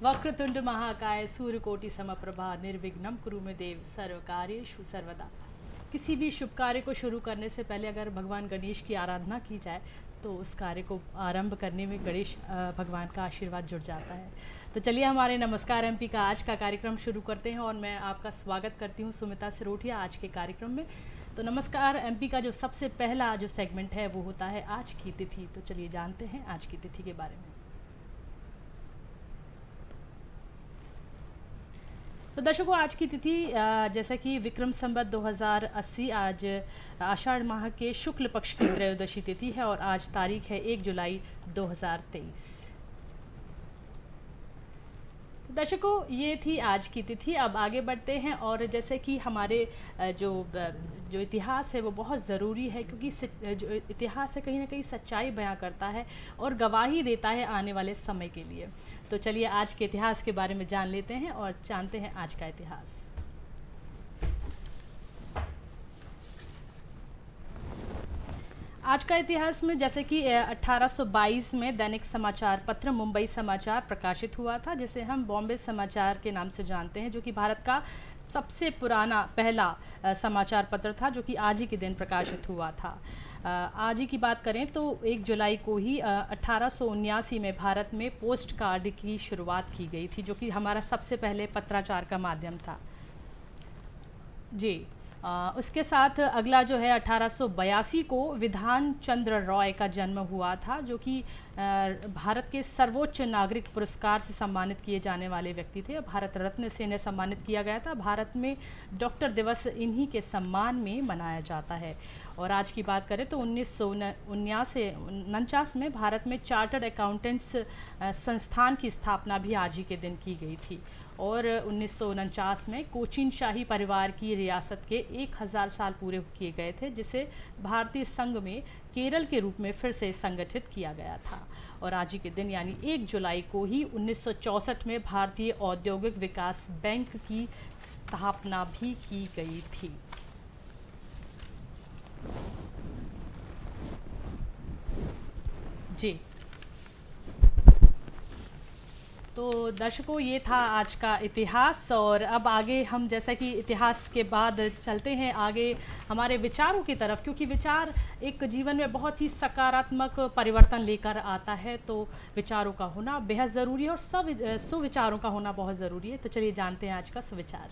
वक्रतुंड महाकाय सूर्यकोटि समप्रभा निर्विघ्नं कुरु मे देव सर्वकार्येषु सर्वदा। किसी भी शुभ कार्य को शुरू करने से पहले अगर भगवान गणेश की आराधना की जाए तो उस कार्य को आरंभ करने में गणेश भगवान का आशीर्वाद जुड़ जाता है। तो चलिए हमारे नमस्कार एमपी का आज का कार्यक्रम शुरू करते हैं और मैं आपका स्वागत करती हूँ सुमिता सिरोठिया आज के कार्यक्रम में। तो नमस्कार एमपी का जो सबसे पहला जो सेगमेंट है वो होता है आज की तिथि। तो चलिए जानते हैं आज की तिथि के बारे में। तो दर्शकों आज की तिथि जैसा कि विक्रम संवत 2080 आज आषाढ़ माह के शुक्ल पक्ष की त्रयोदशी तिथि है और आज तारीख है 1 जुलाई 2023। दर्शकों ये थी आज की तिथि। अब आगे बढ़ते हैं और जैसे कि हमारे जो इतिहास है वो बहुत ज़रूरी है क्योंकि जो इतिहास है कहीं ना कहीं सच्चाई बयां करता है और गवाही देता है आने वाले समय के लिए। तो चलिए आज के इतिहास के बारे में जान लेते हैं और जानते हैं आज का इतिहास। आज का इतिहास में जैसे कि 1822 में दैनिक समाचार पत्र मुंबई समाचार प्रकाशित हुआ था, जिसे हम बॉम्बे समाचार के नाम से जानते हैं, जो कि भारत का सबसे पुराना पहला समाचार पत्र था, जो कि आज ही के दिन प्रकाशित हुआ था। आज ही की बात करें तो 1 जुलाई को ही 1879 में भारत में पोस्ट कार्ड की शुरुआत की गई थी, जो कि हमारा सबसे पहले पत्राचार का माध्यम था जी। उसके साथ अगला जो है 1882 को विधान चंद्र रॉय का जन्म हुआ था, जो कि भारत के सर्वोच्च नागरिक पुरस्कार से सम्मानित किए जाने वाले व्यक्ति थे। भारत रत्न से इन्हें सम्मानित किया गया था। भारत में डॉक्टर दिवस इन्हीं के सम्मान में मनाया जाता है। और आज की बात करें तो 1949 में भारत में चार्टर्ड अकाउंटेंट्स संस्थान की स्थापना भी आज ही के दिन की गई थी। और 1949 में कोचीन शाही परिवार की रियासत के 1000 साल पूरे किए गए थे, जिसे भारतीय संघ में केरल के रूप में फिर से संगठित किया गया था। और आज ही के दिन यानी 1 जुलाई को ही 1964 में भारतीय औद्योगिक विकास बैंक की स्थापना भी की गई थी जी। तो दर्शकों ये था आज का इतिहास और अब आगे हम जैसा कि इतिहास के बाद चलते हैं आगे हमारे विचारों की तरफ, क्योंकि विचार एक जीवन में बहुत ही सकारात्मक परिवर्तन लेकर आता है। तो विचारों का होना बेहद ज़रूरी है और सुविचारों का होना बहुत ज़रूरी है। तो चलिए जानते हैं आज का सुविचार।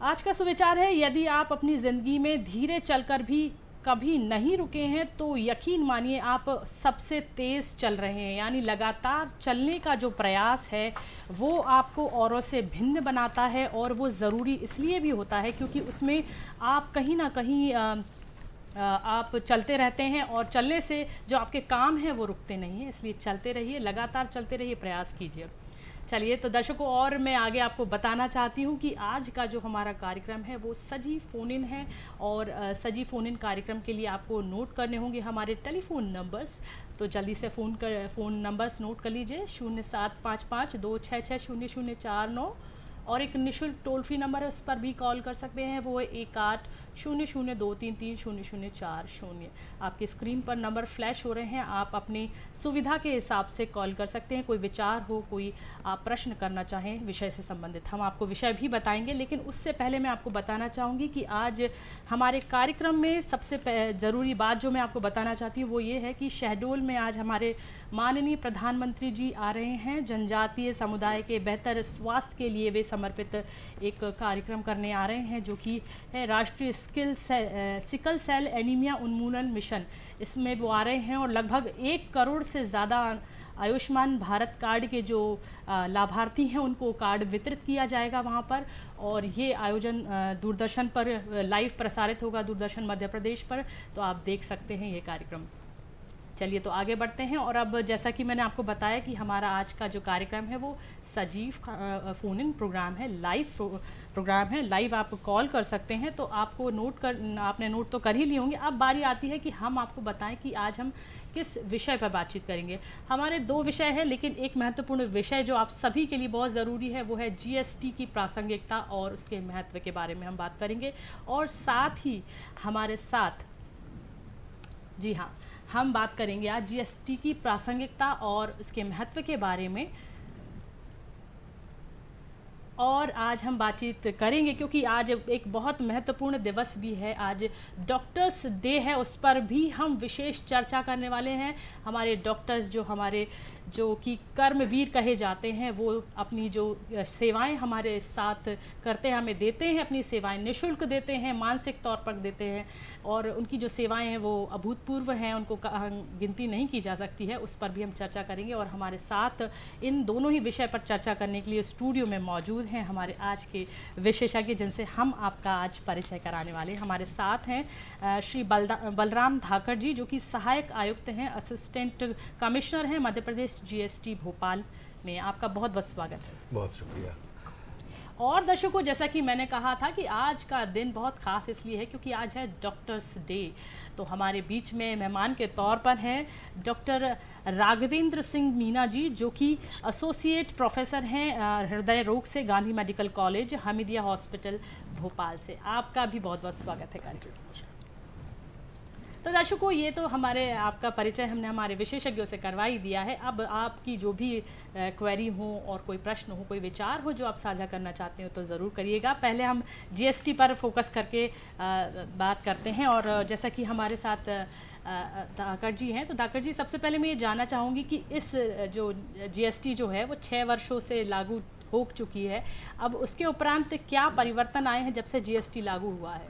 आज का सुविचार है, यदि आप अपनी ज़िंदगी में धीरे चलकर भी कभी नहीं रुके हैं तो यकीन मानिए आप सबसे तेज़ चल रहे हैं। यानी लगातार चलने का जो प्रयास है वो आपको औरों से भिन्न बनाता है और वो ज़रूरी इसलिए भी होता है क्योंकि उसमें आप कहीं ना कहीं आप चलते रहते हैं और चलने से जो आपके काम हैं वो रुकते नहीं हैं। इसलिए चलते रहिए, लगातार चलते रहिए, प्रयास कीजिए। चलिए तो दर्शकों और मैं आगे आपको बताना चाहती हूँ कि आज का जो हमारा कार्यक्रम है वो सजीव फ़ोन इन है और सजीव फ़ोन इन कार्यक्रम के लिए आपको नोट करने होंगे हमारे टेलीफोन नंबर्स। तो जल्दी से फ़ोन नंबर्स नोट कर लीजिए 075526600049 और एक निःशुल्क टोल फ्री नंबर है, उस पर भी कॉल कर सकते हैं, वो है 1800233040। आपकी स्क्रीन पर नंबर फ्लैश हो रहे हैं, आप अपनी सुविधा के हिसाब से कॉल कर सकते हैं। कोई विचार हो, कोई आप प्रश्न करना चाहें विषय से संबंधित, हम आपको विषय भी बताएंगे। लेकिन उससे पहले मैं आपको बताना चाहूँगी कि आज हमारे कार्यक्रम में सबसे ज़रूरी बात जो मैं आपको बताना चाहती हूँ वो ये है कि शहडोल में आज हमारे माननीय प्रधानमंत्री जी आ रहे हैं। जनजातीय समुदाय के बेहतर स्वास्थ्य के लिए वे समर्पित एक कार्यक्रम करने आ रहे हैं, जो कि है राष्ट्रीय सिकल सेल एनीमिया उन्मूलन मिशन। इसमें वो आ रहे हैं और लगभग 1 करोड़ से ज़्यादा आयुष्मान भारत कार्ड के जो लाभार्थी हैं उनको कार्ड वितरित किया जाएगा वहाँ पर। और ये आयोजन दूरदर्शन पर लाइव प्रसारित होगा, दूरदर्शन मध्य प्रदेश पर, तो आप देख सकते हैं ये कार्यक्रम। चलिए तो आगे बढ़ते हैं और अब जैसा कि मैंने आपको बताया कि हमारा आज का जो कार्यक्रम है वो सजीव फ़ोन इन प्रोग्राम है, लाइव प्रोग्राम है, लाइव आप कॉल कर सकते हैं। तो आपको आपने नोट तो कर ही लिए होंगे। अब बारी आती है कि हम आपको बताएं कि आज हम किस विषय पर बातचीत करेंगे। हमारे 2 विषय हैं, लेकिन एक महत्वपूर्ण विषय जो आप सभी के लिए बहुत ज़रूरी है वो है जीएसटी की प्रासंगिकता और उसके महत्व के बारे में हम बात करेंगे। और साथ ही हमारे साथ, जी हाँ, हम बात करेंगे आज जीएसटी की प्रासंगिकता और इसके महत्व के बारे में। और आज हम बातचीत करेंगे क्योंकि आज एक बहुत महत्वपूर्ण दिवस भी है, आज डॉक्टर्स डे है, उस पर भी हम विशेष चर्चा करने वाले हैं। हमारे डॉक्टर्स जो कि कर्मवीर कहे जाते हैं, वो अपनी जो सेवाएं हमारे साथ करते हैं, हमें देते हैं, अपनी सेवाएं निःशुल्क देते हैं, मानसिक तौर पर देते हैं, और उनकी जो सेवाएं हैं वो अभूतपूर्व हैं, उनको गिनती नहीं की जा सकती है। उस पर भी हम चर्चा करेंगे और हमारे साथ इन दोनों ही विषय पर चर्चा करने के लिए स्टूडियो में मौजूद हैं हमारे आज के विशेषज्ञ, जिनसे हम आपका आज परिचय कराने वाले हैं। हमारे साथ हैं श्री बलराम धाकड़ जी, जो कि सहायक आयुक्त हैं, असिस्टेंट कमिश्नर हैं मध्य प्रदेश जीएसटी भोपाल में। आपका बहुत बहुत स्वागत है। बहुत शुक्रिया। और दर्शकों, जैसा कि मैंने कहा था कि आज का दिन बहुत खास इसलिए है क्योंकि आज है डॉक्टर्स डे। तो हमारे बीच में मेहमान के तौर पर हैं डॉक्टर राघवेंद्र सिंह मीना जी, जो कि एसोसिएट प्रोफेसर हैं हृदय रोग से Gandhi medical college Hamidia hospital Bhopal से। आपका भी बहुत बहुत स्वागत है कार्यक्रम। तो दर्शकों, ये तो आपका परिचय हमने हमारे विशेषज्ञों से करवा ही दिया है। अब आपकी जो भी क्वेरी हो और कोई प्रश्न हो, कोई विचार हो जो आप साझा करना चाहते हो तो ज़रूर करिएगा। पहले हम जीएसटी पर फोकस करके बात करते हैं, और जैसा कि हमारे साथ धाकड़ जी हैं, तो धाकड़ जी, सबसे पहले मैं ये जानना चाहूँगी कि इस जो जीएसटी जो है वो 6 वर्षों से लागू हो चुकी है। अब उसके उपरांत क्या परिवर्तन आए हैं जब से जीएसटी लागू हुआ है?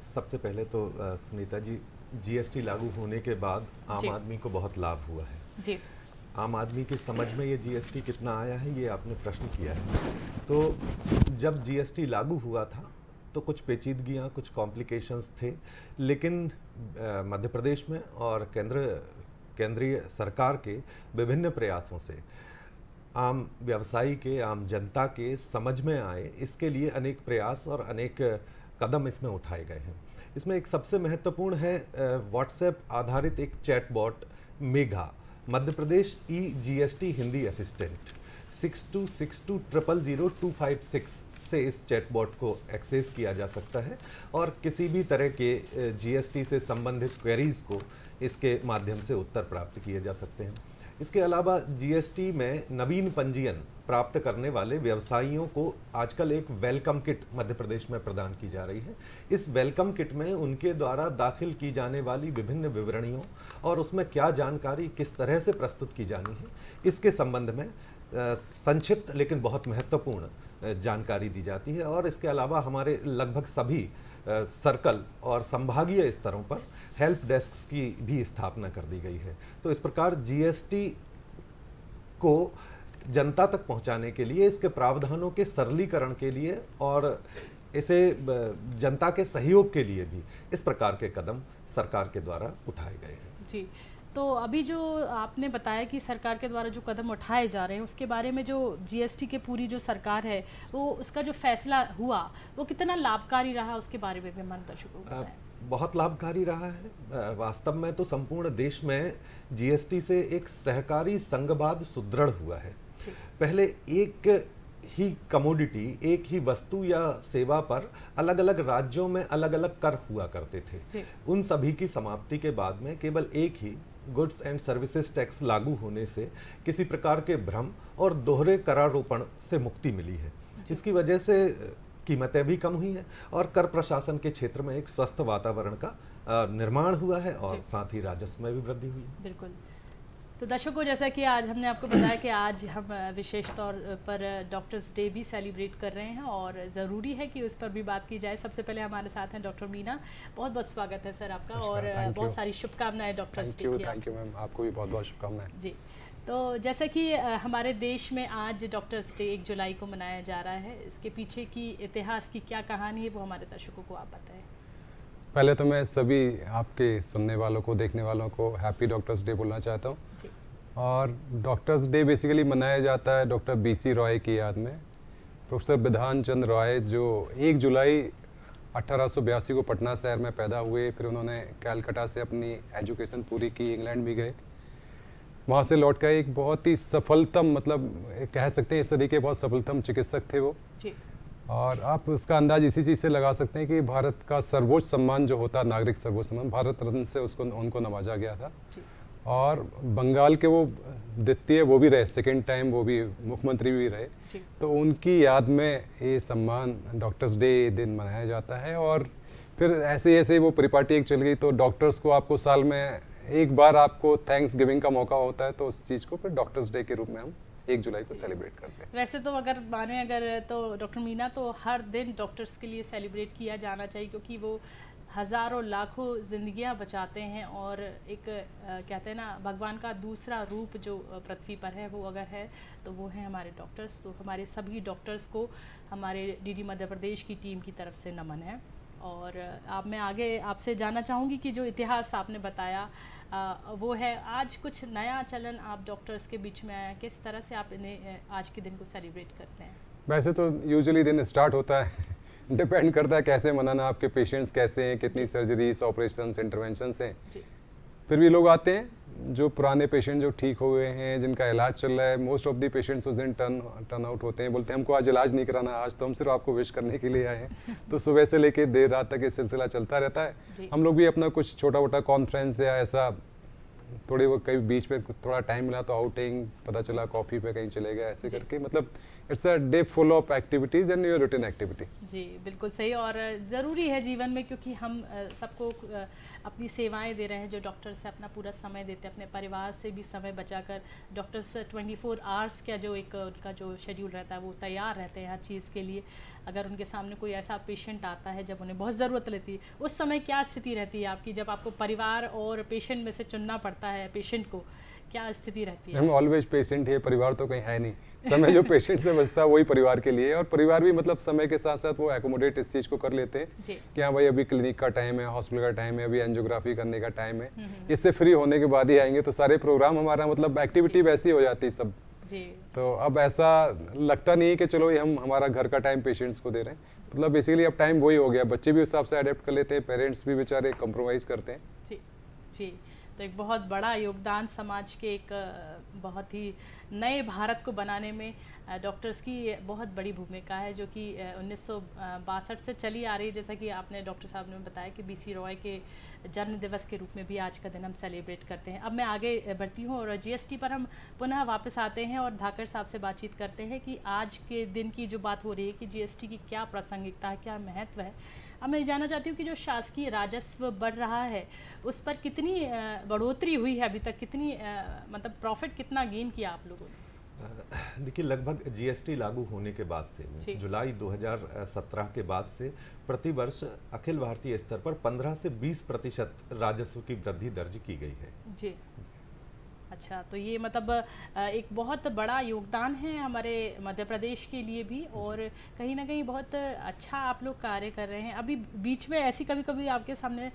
सबसे पहले तो सुनीता जी, जीएसटी लागू होने के बाद आम आदमी को बहुत लाभ हुआ है जी। आम आदमी की समझ में ये जीएसटी कितना आया है, ये आपने प्रश्न किया है। तो जब जीएसटी लागू हुआ था तो कुछ पेचीदगियाँ, कुछ कॉम्प्लिकेशंस थे, लेकिन मध्य प्रदेश में और केंद्रीय सरकार के विभिन्न प्रयासों से आम व्यवसायी के, आम जनता के समझ में आए, इसके लिए अनेक प्रयास और अनेक कदम इसमें उठाए गए हैं। इसमें एक सबसे महत्वपूर्ण है व्हाट्सएप आधारित एक चैटबॉट मेघा, मध्य प्रदेश ई जीएसटी हिंदी असिस्टेंट। 6262000256 से इस चैटबॉट को एक्सेस किया जा सकता है और किसी भी तरह के जीएसटी से संबंधित क्वेरीज को इसके माध्यम से उत्तर प्राप्त किए जा सकते हैं। इसके अलावा जीएसटी में नवीन पंजीयन प्राप्त करने वाले व्यवसायियों को आजकल एक वेलकम किट मध्य प्रदेश में प्रदान की जा रही है। इस वेलकम किट में उनके द्वारा दाखिल की जाने वाली विभिन्न विवरणियों और उसमें क्या जानकारी किस तरह से प्रस्तुत की जानी है, इसके संबंध में संक्षिप्त लेकिन बहुत महत्वपूर्ण जानकारी दी जाती है। और इसके अलावा हमारे लगभग सभी सर्कल और संभागीय स्तरों पर हेल्प डेस्क की भी स्थापना कर दी गई है। तो इस प्रकार जीएसटी को जनता तक पहुंचाने के लिए, इसके प्रावधानों के सरलीकरण के लिए और इसे जनता के सहयोग के लिए भी इस प्रकार के कदम सरकार के द्वारा उठाए गए हैं। जी, तो अभी जो आपने बताया कि सरकार के द्वारा जो कदम उठाए जा रहे हैं, उसके बारे में जो जीएसटी के पूरी जो सरकार है, वो उसका जो फैसला हुआ वो कितना लाभकारी रहा, उसके बारे में भी हमारे दर्शकों को बताएं। बहुत लाभकारी रहा है। वास्तव में तो संपूर्ण देश में जीएसटी से एक सहकारी संघवाद सुदृढ़ हुआ है। पहले एक ही कमोडिटी, एक ही वस्तु या सेवा पर अलग अलग राज्यों में अलग अलग कर हुआ करते थे। उन सभी की समाप्ति के बाद में केवल एक ही गुड्स एंड सर्विसेज टैक्स लागू होने से किसी प्रकार के भ्रम और दोहरे करारोपण से मुक्ति मिली है। इसकी वजह से कीमतें भी कम हुई हैं और कर प्रशासन के क्षेत्र में एक स्वस्थ वातावरण का निर्माण हुआ है और साथ ही राजस्व में भी वृद्धि हुई है। बिल्कुल। तो दर्शकों, जैसा कि आज हमने आपको बताया कि आज हम विशेष तौर पर डॉक्टर्स डे भी सेलिब्रेट कर रहे हैं और ज़रूरी है कि उस पर भी बात की जाए। सबसे पहले हमारे साथ हैं डॉक्टर मीना। बहुत बहुत स्वागत है सर आपका और बहुत सारी शुभकामनाएं डॉक्टर्स डे की। थैंक यू मैम, आपको भी बहुत बहुत शुभकामनाएं। जी, तो जैसा कि हमारे देश में आज डॉक्टर्स डे 1 जुलाई को मनाया जा रहा है, इसके पीछे की इतिहास की क्या कहानी है वो हमारे दर्शकों को आप बताएं। पहले तो मैं सभी आपके सुनने वालों को, देखने वालों को हैप्पी डॉक्टर्स डे बोलना चाहता हूँ। और डॉक्टर्स डे बेसिकली मनाया जाता है डॉक्टर BC रॉय की याद में। प्रोफेसर बिधान चंद्र रॉय जो 1 जुलाई 1882 को पटना शहर में पैदा हुए, फिर उन्होंने कैलकाटा से अपनी एजुकेशन पूरी की, इंग्लैंड भी गए, वहाँ से लौट कर एक बहुत ही सफलतम, मतलब कह सकते हैं इस सदी के बहुत सफलतम चिकित्सक थे वो। और आप उसका अंदाज इसी चीज़ से लगा सकते हैं कि भारत का सर्वोच्च सम्मान जो होता है, नागरिक सर्वोच्च सम्मान, भारत रत्न से उसको उनको नवाजा गया था। और बंगाल के वो द्वितीय वो भी रहे, सेकेंड टाइम वो भी मुख्यमंत्री भी रहे, तो उनकी याद में ये सम्मान डॉक्टर्स डे दिन मनाया जाता है। और फिर ऐसे ऐसे वो परिपाटी एक चल गई, तो डॉक्टर्स को आपको साल में एक बार आपको थैंक्स गिविंग का मौका होता है, तो उस चीज़ को फिर डॉक्टर्स डे के रूप में हम 1 जुलाई को सेलिब्रेट करते हैं। वैसे तो अगर माने अगर तो डॉक्टर मीना, तो हर दिन डॉक्टर्स के लिए सेलिब्रेट किया जाना चाहिए, क्योंकि वो हज़ारों लाखों ज़िंदगियां बचाते हैं। और एक कहते हैं ना, भगवान का दूसरा रूप जो पृथ्वी पर है वो अगर है तो वो है हमारे डॉक्टर्स। तो हमारे सभी डॉक्टर्स को हमारे डीडी मध्य प्रदेश की टीम की तरफ से नमन है। और अब मैं आगे आपसे जानना चाहूँगी कि जो इतिहास आपने बताया वो है, आज कुछ नया चलन आप डॉक्टर्स के बीच में आया, किस तरह से आप इन्हें आज के दिन को सेलिब्रेट करते हैं? वैसे तो यूजुअली दिन स्टार्ट होता है डिपेंड करता है कैसे मनाना, आपके पेशेंट्स कैसे हैं, कितनी सर्जरीज, ऑपरेशंस, इंटरवेंशंस हैं। फिर भी लोग आते हैं, जो पुराने पेशेंट जो ठीक हुए हैं, जिनका इलाज चल रहा है, मोस्ट ऑफ दी पेशेंट्स उस दिन टर्न आउट होते हैं, बोलते हैं हमको आज इलाज नहीं कराना, आज तो हम सिर्फ आपको विश करने के लिए आए हैं। तो सुबह से लेके देर रात तक ये सिलसिला चलता रहता है। हम लोग भी अपना कुछ छोटा मोटा कॉन्फ्रेंस या ऐसा थोड़ी वो कहीं बीच में थोड़ा टाइम मिला तो आउटिंग, पता चला कॉफ़ी पे कहीं चले गए, ऐसे करके मतलब it's a day full of activities and your routine activity. जी बिल्कुल सही, और ज़रूरी है जीवन में, क्योंकि हम सबको अपनी सेवाएं दे रहे हैं। जो डॉक्टर्स से अपना पूरा समय देते हैं, अपने परिवार से भी समय बचाकर, डॉक्टर्स 24 आवर्स का जो एक उनका जो शेड्यूल रहता है वो तैयार रहते हैं हर चीज़ के लिए। अगर उनके सामने कोई ऐसा पेशेंट आता है जब उन्हें बहुत ज़रूरत रहती है, उस समय क्या स्थिति रहती है आपकी, जब आपको परिवार और पेशेंट में से चुनना पड़ता है पेशेंट को, क्या स्थिति रहती है? हम ऑलवेज पेशेंट है, परिवार तो कहीं है नहीं। समय जो पेशेंट से बचता है वही परिवार के लिए, और परिवार भी मतलब समय के साथ साथ वो एकोमोडेट इस चीज़ को कर लेते हैं कि हाँ भाई अभी क्लिनिक का टाइम है, हॉस्पिटल का टाइम है, अभी एंजियोग्राफी करने का टाइम है, इससे फ्री होने के बाद ही आएंगे। तो सारे प्रोग्राम हमारा मतलब एक्टिविटी वैसी हो जाती है सब। तो अब ऐसा लगता नहीं है कि चलो ये हम हमारा घर का टाइम पेशेंट्स को दे रहे हैं, मतलब बेसिकली अब टाइम वही हो गया। बच्चे भी उस हिसाब से अडेप्ट कर लेते हैं, पेरेंट्स भी बेचारे कॉम्प्रोमाइज़ करते हैं। जी जी, तो एक बहुत बड़ा योगदान समाज के एक बहुत ही नए भारत को बनाने में डॉक्टर्स की बहुत बड़ी भूमिका है, जो कि 1962 से चली आ रही है। जैसा कि आपने डॉक्टर साहब ने बताया कि बीसी रॉय के जन्म दिवस के रूप में भी आज का दिन हम सेलिब्रेट करते हैं। अब मैं आगे बढ़ती हूँ और जीएसटी पर हम पुनः वापस आते हैं और धाकर साहब से बातचीत करते हैं कि आज के दिन की जो बात हो रही है कि जीएसटी की क्या प्रासंगिकता है, क्या महत्व है। अब मैं जानना चाहती हूँ कि जो शासकीय राजस्व बढ़ रहा है उस पर कितनी बढ़ोतरी हुई है अभी तक, कितनी मतलब प्रॉफिट कितना गेन किया आप लोगों ने? देखिए, लगभग जीएसटी लागू होने के बाद से, जुलाई 2017 के बाद से प्रतिवर्ष अखिल भारतीय स्तर पर 15 से 20% राजस्व की वृद्धि दर्ज की गई है। जी अच्छा, तो ये मतलब एक बहुत बड़ा योगदान है हमारे मध्य प्रदेश के लिए भी, और कहीं ना कहीं बहुत अच्छा आप लोग कार्य कर रहे हैं। अभी बीच में ऐसी कभी कभी आपके सामने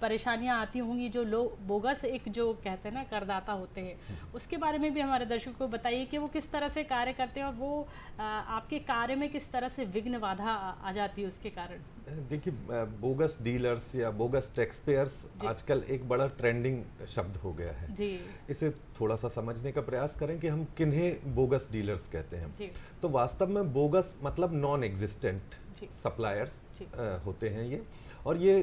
परेशानियां आती होंगी, जो लोग बोगस एक जो कहते हैं ना करदाता होते हैं, उसके बारे में भी हमारे दर्शकों को बताइए कि वो किस तरह से कार्य करते हैं और वो आपके कार्य में किस तरह से विघ्न बाधा आ जाती है उसके कारण। देखिए, बोगस डीलर्स या बोगस टैक्स पेयर्स आजकल एक बड़ा ट्रेंडिंग शब्द हो गया है जी। इसे थोड़ा सा समझने का प्रयास करें कि हम किन्हें बोगस डीलर्स कहते हैं जी। तो वास्तव में बोगस मतलब नॉन एग्जिस्टेंट सप्लायर्स होते हैं ये, और ये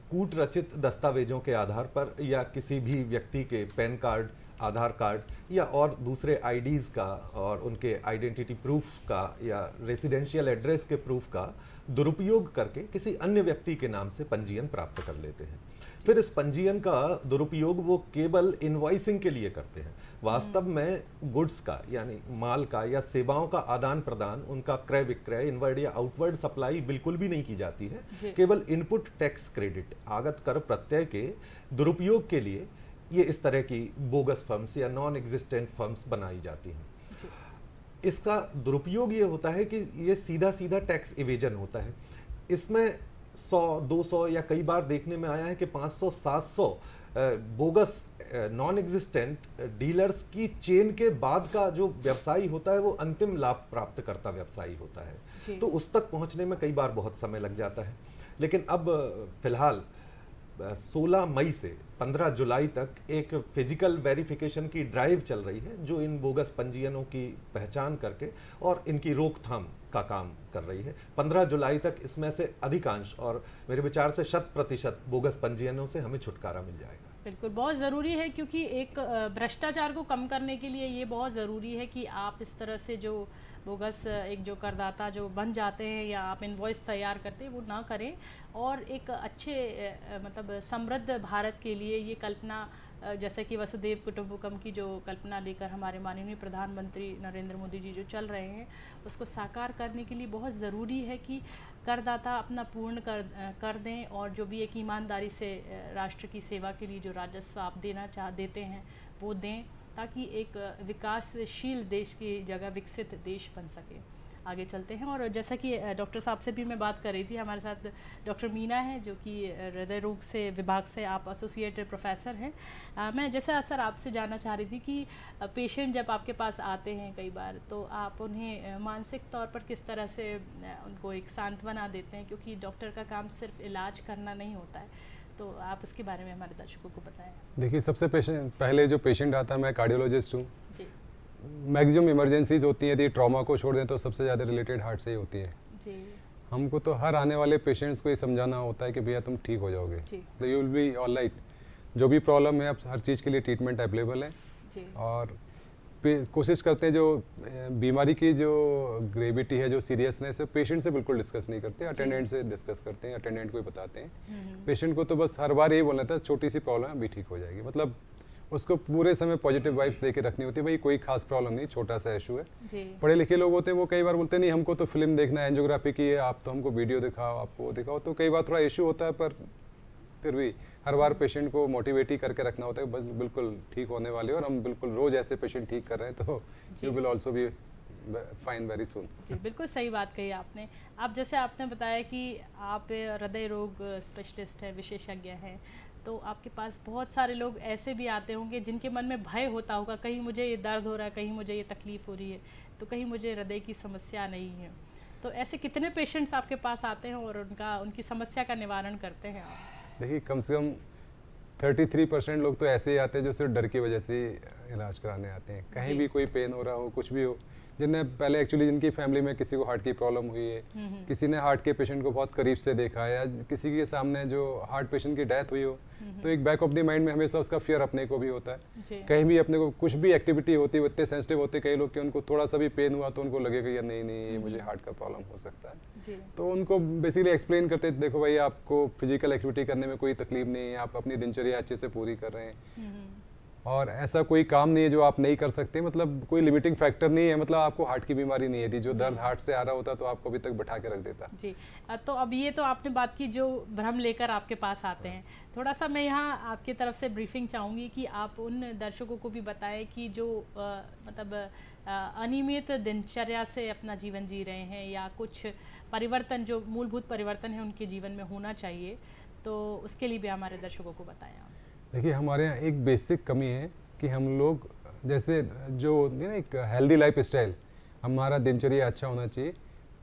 कूट रचित दस्तावेजों के आधार पर या किसी भी व्यक्ति के पैन कार्ड, आधार कार्ड या और दूसरे आईडीज़ का और उनके आइडेंटिटी प्रूफ का या रेसिडेंशियल एड्रेस के प्रूफ का दुरुपयोग करके किसी अन्य व्यक्ति के नाम से पंजीयन प्राप्त कर लेते हैं। फिर इस पंजीयन का दुरुपयोग वो केवल इनवॉइसिंग के लिए करते हैं। वास्तव में गुड्स का यानी माल का या सेवाओं का आदान प्रदान, उनका क्रय विक्रय, इनवर्ड या आउटवर्ड सप्लाई बिल्कुल भी नहीं की जाती है। केवल इनपुट टैक्स क्रेडिट, आगत कर प्रत्यय के दुरुपयोग के लिए ये इस तरह की बोगस फर्म्स या नॉन एग्जिस्टेंट फर्म्स बनाई जाती हैं। इसका दुरुपयोग ये होता है कि ये सीधा सीधा टैक्स इवेजन होता है। इसमें 100, 200 या कई बार देखने में आया है कि 500, 700 बोगस नॉन एग्जिस्टेंट डीलर्स की चेन के बाद का जो व्यवसायी होता है वो अंतिम लाभ प्राप्त करता व्यवसायी होता है। तो उस तक पहुंचने में कई बार बहुत समय लग जाता है। लेकिन अब फिलहाल 16 मई से 15 जुलाई तक एक फिजिकल वेरिफिकेशन की ड्राइव चल रही है जो इन बोगस पंजीयनों की पहचान करके और इनकी रोकथाम का काम कर रही है। 15 जुलाई तक इसमें से अधिकांश और मेरे विचार से 100% बोगस पंजीयनों से हमें छुटकारा मिल जाएगा। बिल्कुल बहुत ज़रूरी है, क्योंकि एक भ्रष्टाचार को कम करने के लिए ये बहुत ज़रूरी है कि आप इस तरह से जो बोगस एक जो करदाता जो बन जाते हैं या आप इनवॉइस तैयार करते हैं वो ना करें, और एक अच्छे मतलब समृद्ध भारत के लिए ये कल्पना जैसे कि वसुधैव कुटुंबकम की जो कल्पना लेकर हमारे माननीय प्रधानमंत्री नरेंद्र मोदी जी जो चल रहे हैं उसको साकार करने के लिए बहुत ज़रूरी है कि करदाता अपना पूर्ण कर दें, और जो भी एक ईमानदारी से राष्ट्र की सेवा के लिए जो राजस्व आप देते हैं वो दें, ताकि एक विकासशील देश की जगह विकसित देश बन सके। आगे चलते हैं, और जैसा कि डॉक्टर साहब से भी मैं बात कर रही थी, हमारे साथ डॉक्टर मीना है जो कि हृदय रोग से विभाग से आप एसोसिएट प्रोफेसर हैं। मैं जैसा सर आपसे जानना चाह रही थी कि पेशेंट जब आपके पास आते हैं कई बार, तो आप उन्हें मानसिक तौर पर किस तरह से उनको एक सांत्वना देते हैं, क्योंकि डॉक्टर का काम सिर्फ इलाज करना नहीं होता है, तो आप इसके बारे में हमारे दर्शकों को बताएं। देखिए, सबसे पहले जो पेशेंट आता है, मैं कार्डियोलॉजिस्ट हूँ। जी मैक्सिमम इमरजेंसीज होती हैं, यदि ट्रॉमा को छोड़ दें तो सबसे ज़्यादा रिलेटेड हार्ट से ही होती है। जी हमको तो हर आने वाले पेशेंट्स को ये समझाना होता है कि भैया तुम ठीक हो जाओगे, तो you will be all right. जो भी प्रॉब्लम है, अब हर चीज़ के लिए ट्रीटमेंट अवेलेबल है। जी और कोशिश करते हैं जो बीमारी की जो ग्रेविटी है, जो सीरियसनेस है, पेशेंट से बिल्कुल डिस्कस नहीं करते, अटेंडेंट से डिस्कस करते हैं, अटेंडेंट को ही बताते हैं। पेशेंट को तो बस हर बार यही बोलना था छोटी सी प्रॉब्लम है, अभी ठीक हो जाएगी। मतलब उसको पूरे समय पॉजिटिव वाइब्स दे के रखनी होती है, भाई कोई खास प्रॉब्लम नहीं, छोटा सा इशू है। पढ़े लिखे लोग होते हैं, वो कई बार बोलते नहीं हमको तो फिल्म देखना है, एंजियोग्राफी की है, आप तो हमको वीडियो दिखाओ, आपको वो दिखाओ, तो कई बार थोड़ा इशू होता है, पर फिर भी हर बार पेशेंट को मोटिवेट ही करके रखना होता है, बस बिल्कुल ठीक होने वाले, और हम बिल्कुल रोज ऐसे पेशेंट ठीक कर रहे हैं, तो you will also be fine very soon. जी बिल्कुल सही बात कही आपने। आप जैसे आपने बताया कि आप हृदय रोग स्पेशलिस्ट हैं, विशेषज्ञ हैं, तो आपके पास बहुत सारे लोग ऐसे भी आते होंगे जिनके मन में भय होता होगा, कहीं मुझे ये दर्द हो रहा है, कहीं मुझे ये तकलीफ़ हो रही है, तो कहीं मुझे हृदय की समस्या नहीं है। तो ऐसे कितने पेशेंट्स आपके पास आते हैं और उनकी समस्या का निवारण करते हैं आप? देखिए, कम से कम 33% लोग तो ऐसे ही आते हैं जो सिर्फ डर की वजह से इलाज कराने आते हैं। कहीं भी कोई पेन हो रहा हो, कुछ भी हो, जिन्हें पहले एक्चुअली जिनकी फैमिली में किसी को हार्ट की प्रॉब्लम हुई है, किसी ने हार्ट के पेशेंट को बहुत करीब से देखा है, या किसी के सामने जो हार्ट पेशेंट की डेथ हुई हो, तो एक बैक ऑफ द माइंड में हमेशा उसका फियर अपने को भी होता है। कहीं भी अपने को कुछ भी एक्टिविटी होती है, इतने सेंसिटिव होते कई लोग कि उनको थोड़ा सा भी पेन हुआ तो उनको लगेगा या नहीं ये मुझे हार्ट का प्रॉब्लम हो सकता है। तो उनको बेसिकली एक्सप्लेन करते देखो भाई, आपको फिजिकल एक्टिविटी करने में कोई तकलीफ नहीं है, आप अपनी दिनचर्या अच्छे से पूरी कर रहे हैं, और ऐसा कोई काम नहीं है जो आप नहीं कर सकते, मतलब कोई लिमिटिंग फैक्टर नहीं है, मतलब आपको हार्ट की बीमारी नहीं है थी, जो दर्द हार्ट से आ रहा होता तो आपको अभी तक बैठा के रख देता। जी तो अब ये तो आपने बात की जो भ्रम लेकर आपके पास आते हैं, थोड़ा सा मैं यहाँ आपकी तरफ से ब्रीफिंग चाहूँगी कि आप उन दर्शकों को भी बताएं कि जो मतलब अनियमित दिनचर्या से अपना जीवन जी रहे हैं, या कुछ परिवर्तन जो मूलभूत परिवर्तन है उनके जीवन में होना चाहिए, तो उसके लिए भी हमारे दर्शकों को बताएं आप। देखिए, हमारे यहाँ एक बेसिक कमी है कि हम लोग जैसे जो ना एक हेल्दी लाइफ स्टाइल, हमारा दिनचर्या अच्छा होना चाहिए,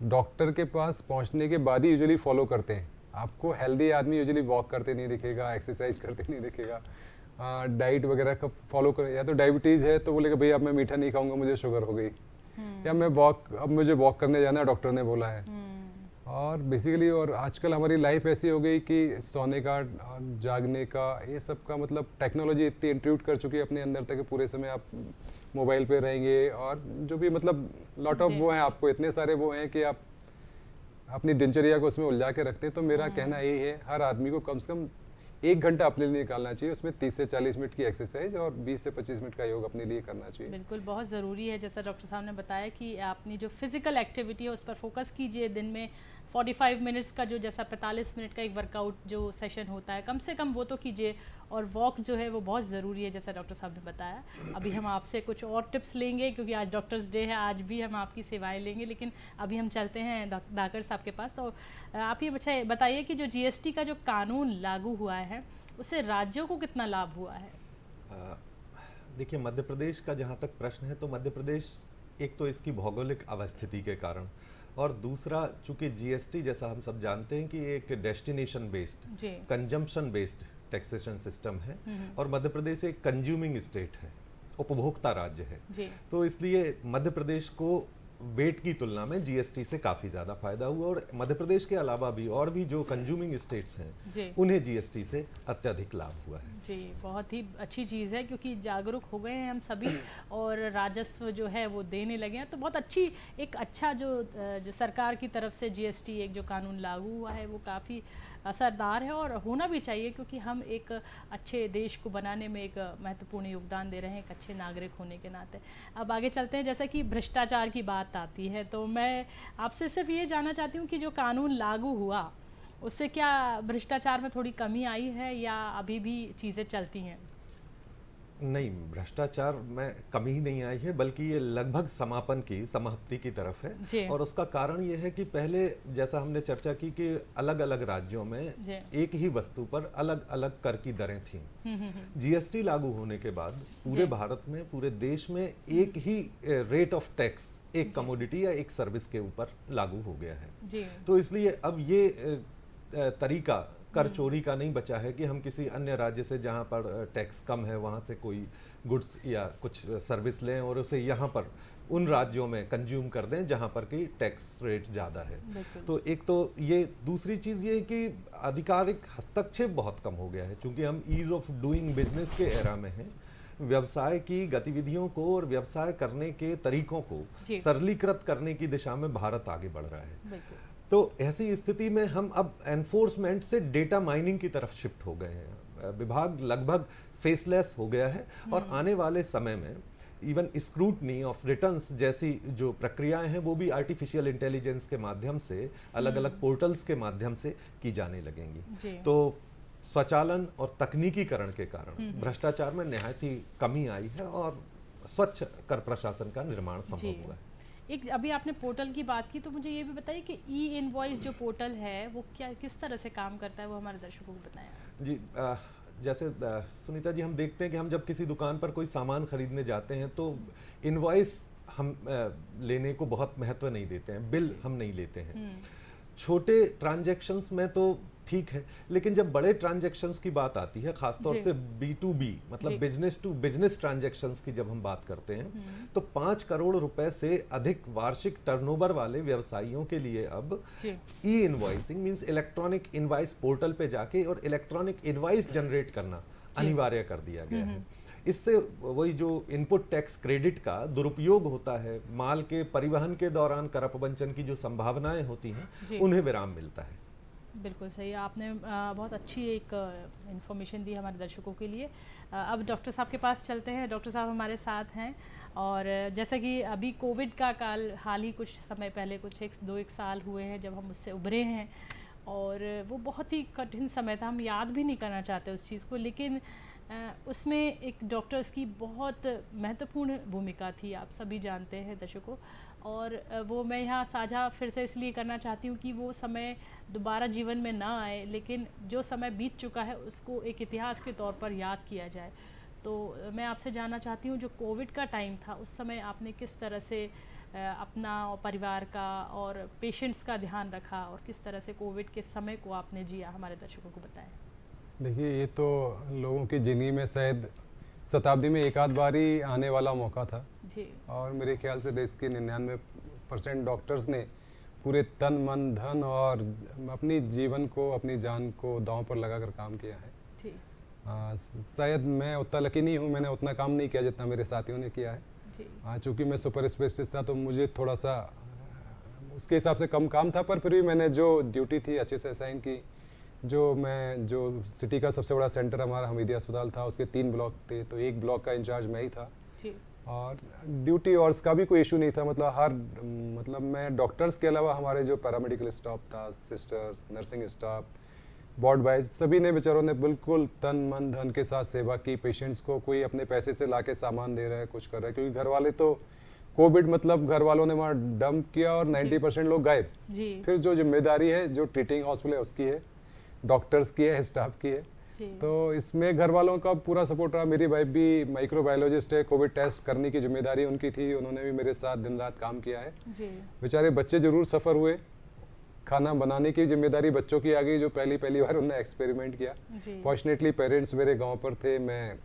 डॉक्टर के पास पहुँचने के बाद ही यूजुअली फॉलो करते हैं। आपको हेल्दी आदमी यूजुअली वॉक करते नहीं दिखेगा, एक्सरसाइज करते नहीं दिखेगा, डाइट वगैरह का फॉलो कर, या तो डायबिटीज़ है तो बोलेगा भैया अब मैं मीठा नहीं खाऊंगा, मुझे शुगर हो गई, या अब मुझे वॉक करने जाना है, डॉक्टर ने बोला है। और बेसिकली और आजकल हमारी लाइफ ऐसी हो गई कि सोने का, जागने का, ये सब का मतलब टेक्नोलॉजी इतनी इंट्रूड कर चुकी है अपने अंदर तक, पूरे समय आप मोबाइल पे रहेंगे, और जो भी मतलब लॉट ऑफ वो हैं, आपको इतने सारे वो हैं कि आप अपनी दिनचर्या को उसमें उलझा के रखते हैं। तो मेरा कहना यही है, हर आदमी को कम से कम 1 घंटा अपने लिए निकालना चाहिए, उसमें 30 से 40 मिनट की एक्सरसाइज और 20 से 25 मिनट का योग अपने लिए करना चाहिए। बिल्कुल बहुत ज़रूरी है, जैसा डॉक्टर साहब ने बताया कि अपनी जो फिजिकल एक्टिविटी है उस पर फोकस कीजिए। दिन में 45 मिनट्स का जो जैसा 45 मिनट का एक वर्कआउट जो सेशन होता है, कम से कम वो तो कीजिए, और वॉक जो है वो बहुत ज़रूरी है, जैसा डॉक्टर साहब ने बताया। अभी हम आपसे कुछ और टिप्स लेंगे, क्योंकि आज डॉक्टर्स डे है, आज भी हम आपकी सेवाएं लेंगे, लेकिन अभी हम चलते हैं धाकर साहब के पास। तो आप ये बताइए कि जो GST का जो कानून लागू हुआ है उससे राज्यों को कितना लाभ हुआ है? देखिए, मध्य प्रदेश का जहाँ तक प्रश्न है, तो मध्य प्रदेश एक तो इसकी भौगोलिक अवस्थिति के कारण और दूसरा, चूंकि जीएसटी जैसा हम सब जानते हैं कि एक डेस्टिनेशन बेस्ड, जी कंजम्पशन बेस्ड टैक्सेशन सिस्टम है, और मध्य प्रदेश एक कंज्यूमिंग स्टेट है, उपभोक्ता राज्य है। जी तो इसलिए मध्य प्रदेश को वेट की तुलना में जीएसटी से काफ़ी ज़्यादा फायदा हुआ, और मध्य प्रदेश के अलावा भी और भी जो कंज्यूमिंग स्टेट्स हैं जी उन्हें जीएसटी से अत्यधिक लाभ हुआ है। जी, बहुत ही अच्छी चीज़ है, क्योंकि जागरूक हो गए हैं हम सभी और राजस्व जो है वो देने लगे हैं। तो बहुत अच्छी, एक अच्छा जो सरकार की तरफ से जीएसटी एक जो कानून लागू हुआ है वो काफ़ी असरदार है और होना भी चाहिए, क्योंकि हम एक अच्छे देश को बनाने में एक महत्वपूर्ण योगदान दे रहे हैं, एक अच्छे नागरिक होने के नाते। अब आगे चलते हैं। जैसा कि भ्रष्टाचार की बात आती है, तो मैं आपसे सिर्फ ये जानना चाहती हूँ कि जो कानून लागू हुआ उससे क्या भ्रष्टाचार में थोड़ी कमी आई है या अभी भी चीज़ें चलती हैं? नहीं, भ्रष्टाचार में कमी ही नहीं आई है, बल्कि ये लगभग समाप्ति की तरफ जी। है। और उसका कारण ये है कि पहले जैसा हमने चर्चा की कि अलग अलग राज्यों में जी। एक ही वस्तु पर अलग अलग कर की दरें थीं। जीएसटी लागू होने के बाद पूरे जी। भारत में, पूरे देश में एक ही रेट ऑफ टैक्स एक कमोडिटी या एक सर्विस के ऊपर लागू हो गया है। जी तो इसलिए अब ये तरीका कर चोरी का नहीं बचा है कि हम किसी अन्य राज्य से जहां पर टैक्स कम है वहां से कोई गुड्स या कुछ सर्विस लें और उसे यहाँ पर उन राज्यों में कंज्यूम कर दें जहां पर कि टैक्स रेट ज़्यादा है। बिल्कुल। तो एक तो ये, दूसरी चीज़ ये है कि आधिकारिक हस्तक्षेप बहुत कम हो गया है, क्योंकि हम ईज ऑफ डूइंग बिजनेस के एरा में हैं। व्यवसाय की गतिविधियों को और व्यवसाय करने के तरीकों को जी। सरलीकृत करने की दिशा में भारत आगे बढ़ रहा है। बिल्कुल। तो ऐसी स्थिति में हम अब एनफोर्समेंट से डेटा माइनिंग की तरफ शिफ्ट हो गए हैं। विभाग लगभग फेसलेस हो गया है और आने वाले समय में इवन स्क्रूटनी ऑफ रिटर्न्स जैसी जो प्रक्रियाएं हैं वो भी आर्टिफिशियल इंटेलिजेंस के माध्यम से, अलग अलग पोर्टल्स के माध्यम से की जाने जी। लगेंगी। तो स्वचालन और तकनीकीकरण के कारण भ्रष्टाचार में निहायत ही कमी आई है और स्वच्छ कर प्रशासन का निर्माण संभव हुआ है। एक अभी आपने पोर्टल की बात की, तो मुझे ये भी बताइए कि ई इनवॉइस जो पोर्टल है वो क्या, किस तरह से काम करता है, वो हमारे दर्शकों को बताएं। जी, जैसे सुनीता जी, हम देखते हैं कि हम जब किसी दुकान पर कोई सामान खरीदने जाते हैं तो इनवॉइस हम लेने को बहुत महत्व नहीं देते हैं, बिल हम नहीं लेते हैं। छोटे ट्रांजैक्शंस में तो ठीक है, लेकिन जब बड़े ट्रांजैक्शंस की बात आती है, खासतौर से B2B मतलब बिजनेस टू बिजनेस ट्रांजैक्शंस की जब हम बात करते हैं, तो 5 करोड़ रुपए से अधिक वार्षिक टर्नओवर वाले व्यवसायियों के लिए अब E invoicing means electronic invoice portal पे जाके और इलेक्ट्रॉनिक इनवॉइस जनरेट करना अनिवार्य कर दिया गया है। इससे वही जो इनपुट टैक्स क्रेडिट का दुरुपयोग होता है, माल के परिवहन के दौरान करपवंचन की जो संभावनाएं होती हैं, उन्हें विराम मिलता है। बिल्कुल सही, आपने बहुत अच्छी एक इन्फॉर्मेशन दी हमारे दर्शकों के लिए। अब डॉक्टर साहब के पास चलते हैं। डॉक्टर साहब हमारे साथ हैं और जैसा कि अभी कोविड का काल हाल ही कुछ समय पहले, कुछ 1 साल हुए हैं जब हम उससे उभरे हैं, और वो बहुत ही कठिन समय था, हम याद भी नहीं करना चाहते उस चीज़ को, लेकिन उसमें एक डॉक्टर्स की बहुत महत्वपूर्ण भूमिका थी, आप सभी जानते हैं दर्शकों, और वो मैं यहाँ साझा फिर से इसलिए करना चाहती हूँ कि वो समय दोबारा जीवन में ना आए, लेकिन जो समय बीत चुका है उसको एक इतिहास के तौर पर याद किया जाए। तो मैं आपसे जानना चाहती हूँ, जो कोविड का टाइम था उस समय आपने किस तरह से अपना और परिवार का और पेशेंट्स का ध्यान रखा, और किस तरह से कोविड के समय को आपने जिया, हमारे दर्शकों को बताएं। देखिए, ये तो लोगों की जिंदगी में शायद शताब्दी में एक आध बार ही आने वाला मौका था जी। और मेरे ख्याल से देश के 99% डॉक्टर्स ने पूरे तन मन धन और अपनी जीवन को, अपनी जान को दांव पर लगाकर काम किया है जी। शायद मैं उतना लकी नहीं हूँ, मैंने उतना काम नहीं किया जितना मेरे साथियों ने किया है जी। चूँकि मैं सुपर स्पेशलिस्ट था तो मुझे थोड़ा सा उसके हिसाब से कम काम था, पर फिर भी मैंने जो ड्यूटी थी अच्छे से असाइन की। जो सिटी का सबसे बड़ा सेंटर हमारा हमीदिया अस्पताल था, उसके 3 ब्लॉक थे, तो एक ब्लॉक का इंचार्ज मैं ही था जी। और ड्यूटी और का भी कोई इशू नहीं था। मतलब मैं डॉक्टर्स के अलावा हमारे जो पैरामेडिकल स्टाफ था, sisters, nursing staff, ward boys, सभी ने बेचारों ने बिल्कुल तन मन धन के साथ सेवा की। पेशेंट्स को कोई अपने पैसे से लाके सामान दे रहा है, कुछ कर रहा है, क्योंकि घर वाले तो कोविड मतलब घर वालों ने वहाँ डंप किया और 90% लोग गायब। फिर जो जिम्मेदारी है जो ट्रीटिंग हॉस्पिटल है उसकी है, डॉक्टर्स की है, स्टाफ की है। जी। तो इसमें घर वालों का पूरा सपोर्ट रहा। मेरी वाइफ भी माइक्रोबायोलॉजिस्ट है, कोविड टेस्ट करने की जिम्मेदारी उनकी थी, उन्होंने भी मेरे साथ दिन रात काम किया है। जी। बेचारे बच्चे जरूर सफ़र हुए, खाना बनाने की जिम्मेदारी बच्चों की आ गई जो पहली बार उन्होंने एक्सपेरिमेंट किया। जी। फॉर्चुनेटली पेरेंट्स मेरे गांव पर थे, मैं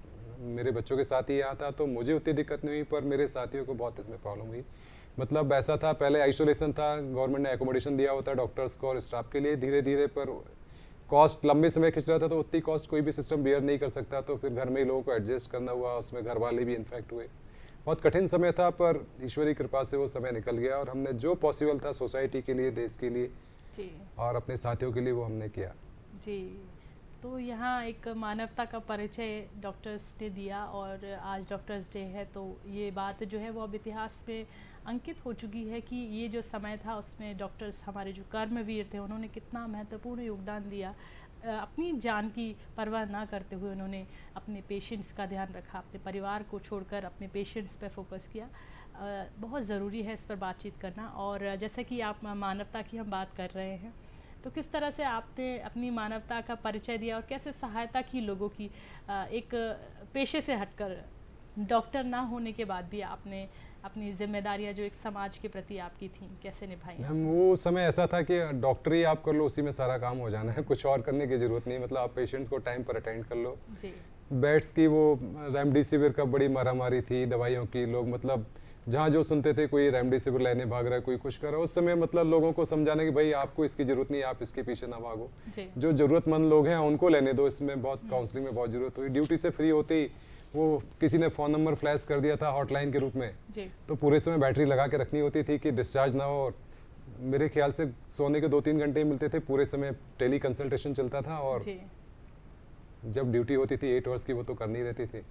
मेरे बच्चों के साथ ही यहाँ था, तो मुझे उतनी दिक्कत नहीं हुई, पर मेरे साथियों को बहुत इसमें प्रॉब्लम हुई। मतलब ऐसा था, पहले आइसोलेशन था, गवर्नमेंट ने एकोमोडेशन दिया होता डॉक्टर्स को और स्टाफ के लिए, धीरे धीरे पर कॉस्ट लंबे समय खिंच रहा था, तो उतनी कॉस्ट कोई भी सिस्टम बियर नहीं कर सकता, तो फिर घर में ही लोगों को एडजस्ट करना हुआ, उसमें घर वाले भी इन्फेक्ट हुए। बहुत कठिन समय था, पर ईश्वरी कृपा से वो समय निकल गया और हमने जो पॉसिबल था सोसाइटी के लिए, देश के लिए जी। और अपने साथियों के लिए वो हमने किया। जी। तो यहाँ एक मानवता का परिचय डॉक्टर्स ने दिया और आज डॉक्टर्स डे है, तो ये बात जो है वो अब इतिहास में अंकित हो चुकी है कि ये जो समय था उसमें डॉक्टर्स, हमारे जो कर्मवीर थे, उन्होंने कितना महत्वपूर्ण योगदान दिया। अपनी जान की परवाह ना करते हुए उन्होंने अपने पेशेंट्स का ध्यान रखा, अपने परिवार को छोड़कर अपने पेशेंट्स पर फोकस किया। बहुत ज़रूरी है इस पर बातचीत करना। और जैसा कि आप मानवता की हम बात कर रहे हैं, तो किस तरह से आपने अपनी मानवता का परिचय दिया और कैसे सहायता की लोगों की, एक पेशे से हटकर, डॉक्टर ना होने के बाद भी आपने अपनी जिम्मेदारियां जो एक समाज के प्रति आपकी थी कैसे निभाई? मैम वो समय ऐसा था कि डॉक्टरी आप कर लो, उसी में सारा काम हो जाना है, कुछ और करने की ज़रूरत नहीं। मतलब आप पेशेंट्स को टाइम पर अटेंड कर लो। जी। बेड्स की वो रेमडेसिविर का बड़ी मारामारी थी, दवाइयों की, लोग मतलब जहाँ जो सुनते थे कोई रेमडेसिविर लेने भाग रहा है, कोई कुछ कर रहा है। उस समय मतलब लोगों को समझाना कि भाई आपको इसकी ज़रूरत नहीं, आप इसके पीछे ना भागो, जो ज़रूरतमंद लोग हैं उनको लेने दो। इसमें बहुत काउंसलिंग में बहुत ज़रूरत हुई। ड्यूटी से फ्री होते ही वो किसी ने फ़ोन नंबर फ्लैश कर दिया था हॉटलाइन के रूप में, तो पूरे समय बैटरी लगा के रखनी होती थी कि डिस्चार्ज ना हो। और मेरे ख्याल से सोने के 2-3 घंटे मिलते थे, पूरे समय टेली कंसल्टेशन चलता था और जब ड्यूटी होती थी 8 आवर्स की, वो तो करनी रहती थी।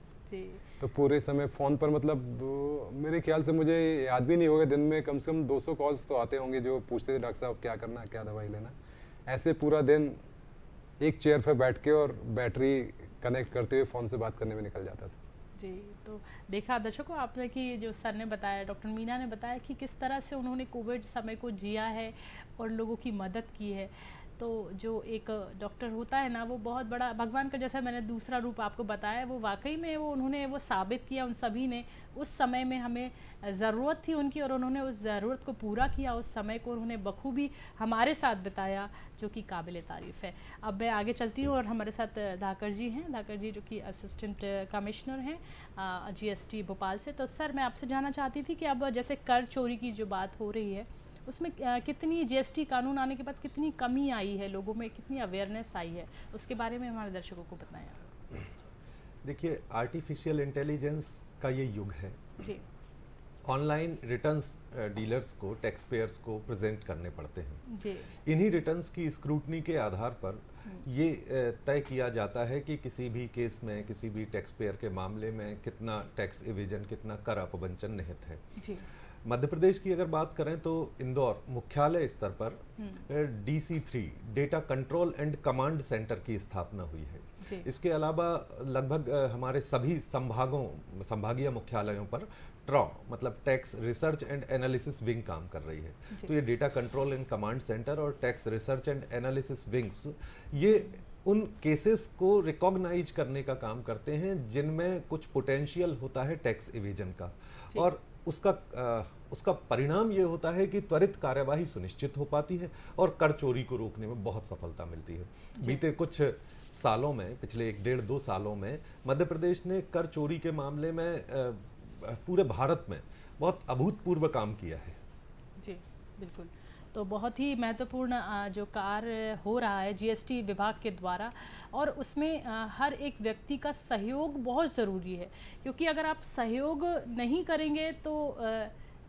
तो पूरे समय फ़ोन पर मतलब मेरे ख्याल से मुझे याद भी नहीं होगा, दिन में कम से कम 200 कॉल्स तो आते होंगे जो पूछते थे डॉक्टर साहब क्या करना, क्या दवाई लेना। ऐसे पूरा दिन एक चेयर पर बैठ के और बैटरी कनेक्ट करते हुए फ़ोन से बात करने में निकल जाता था। जी। तो देखा दर्शकों आपने कि जो सर ने बताया, डॉक्टर मीना ने बताया कि किस तरह से उन्होंने कोविड समय को जिया है और लोगों की मदद की है। तो जो एक डॉक्टर होता है ना, वो बहुत बड़ा भगवान का, जैसा मैंने दूसरा रूप आपको बताया, वो वाकई में वो उन्होंने वो साबित किया। उन सभी ने उस समय में, हमें ज़रूरत थी उनकी और उन्होंने उस ज़रूरत को पूरा किया। उस समय को उन्होंने बखूबी हमारे साथ बिताया, जो कि काबिल तारीफ़ है। अब मैं आगे चलती हूँ और हमारे साथ धाकर जी हैं, धाकर जी जो कि असिस्टेंट कमिश्नर हैं GST भोपाल से। तो सर, मैं आपसे जानना चाहती थी कि अब जैसे कर चोरी की जो बात हो रही है, उसमें कितनी GST कानून आने के बाद कितनी कमी आई है, लोगों में कितनी अवेयरनेस आई है, उसके बारे में हमारे दर्शकों को बताएं। देखिए, आर्टिफिशियल इंटेलिजेंस का ये युग है जी। ऑनलाइन रिटर्न्स डीलर्स को, टैक्स पेयर्स को प्रेजेंट करने पड़ते हैं जी। इन्हीं रिटर्न्स की स्क्रूटनी के आधार पर ये तय किया जाता है कि किसी भी केस में, किसी भी टैक्स पेयर के मामले में कितना टैक्स इवेजन, कितना कर अपवंचन निहित है। जी। मध्य प्रदेश की अगर बात करें तो इंदौर मुख्यालय स्तर पर DC3 data control and command centre की स्थापना हुई है। इसके अलावा लगभग हमारे सभी संभागीय मुख्यालयों पर ट्रॉ मतलब tax research and analysis wing काम कर रही है। तो ये data control and command centre और tax research and analysis wings ये उन केसेस को रिकॉग्नाइज करने का काम करते हैं जिनमें कुछ पोटेंशियल होता है टैक्स इवेजन का, और उसका परिणाम ये होता है कि त्वरित कार्यवाही सुनिश्चित हो पाती है और कर चोरी को रोकने में बहुत सफलता मिलती है। बीते कुछ सालों में, पिछले 1-1.5-2 सालों में मध्य प्रदेश ने कर चोरी के मामले में पूरे भारत में बहुत अभूतपूर्व काम किया है। जी बिल्कुल। तो बहुत ही महत्वपूर्ण जो कार्य हो रहा है GST विभाग के द्वारा, और उसमें हर एक व्यक्ति का सहयोग बहुत ज़रूरी है, क्योंकि अगर आप सहयोग नहीं करेंगे तो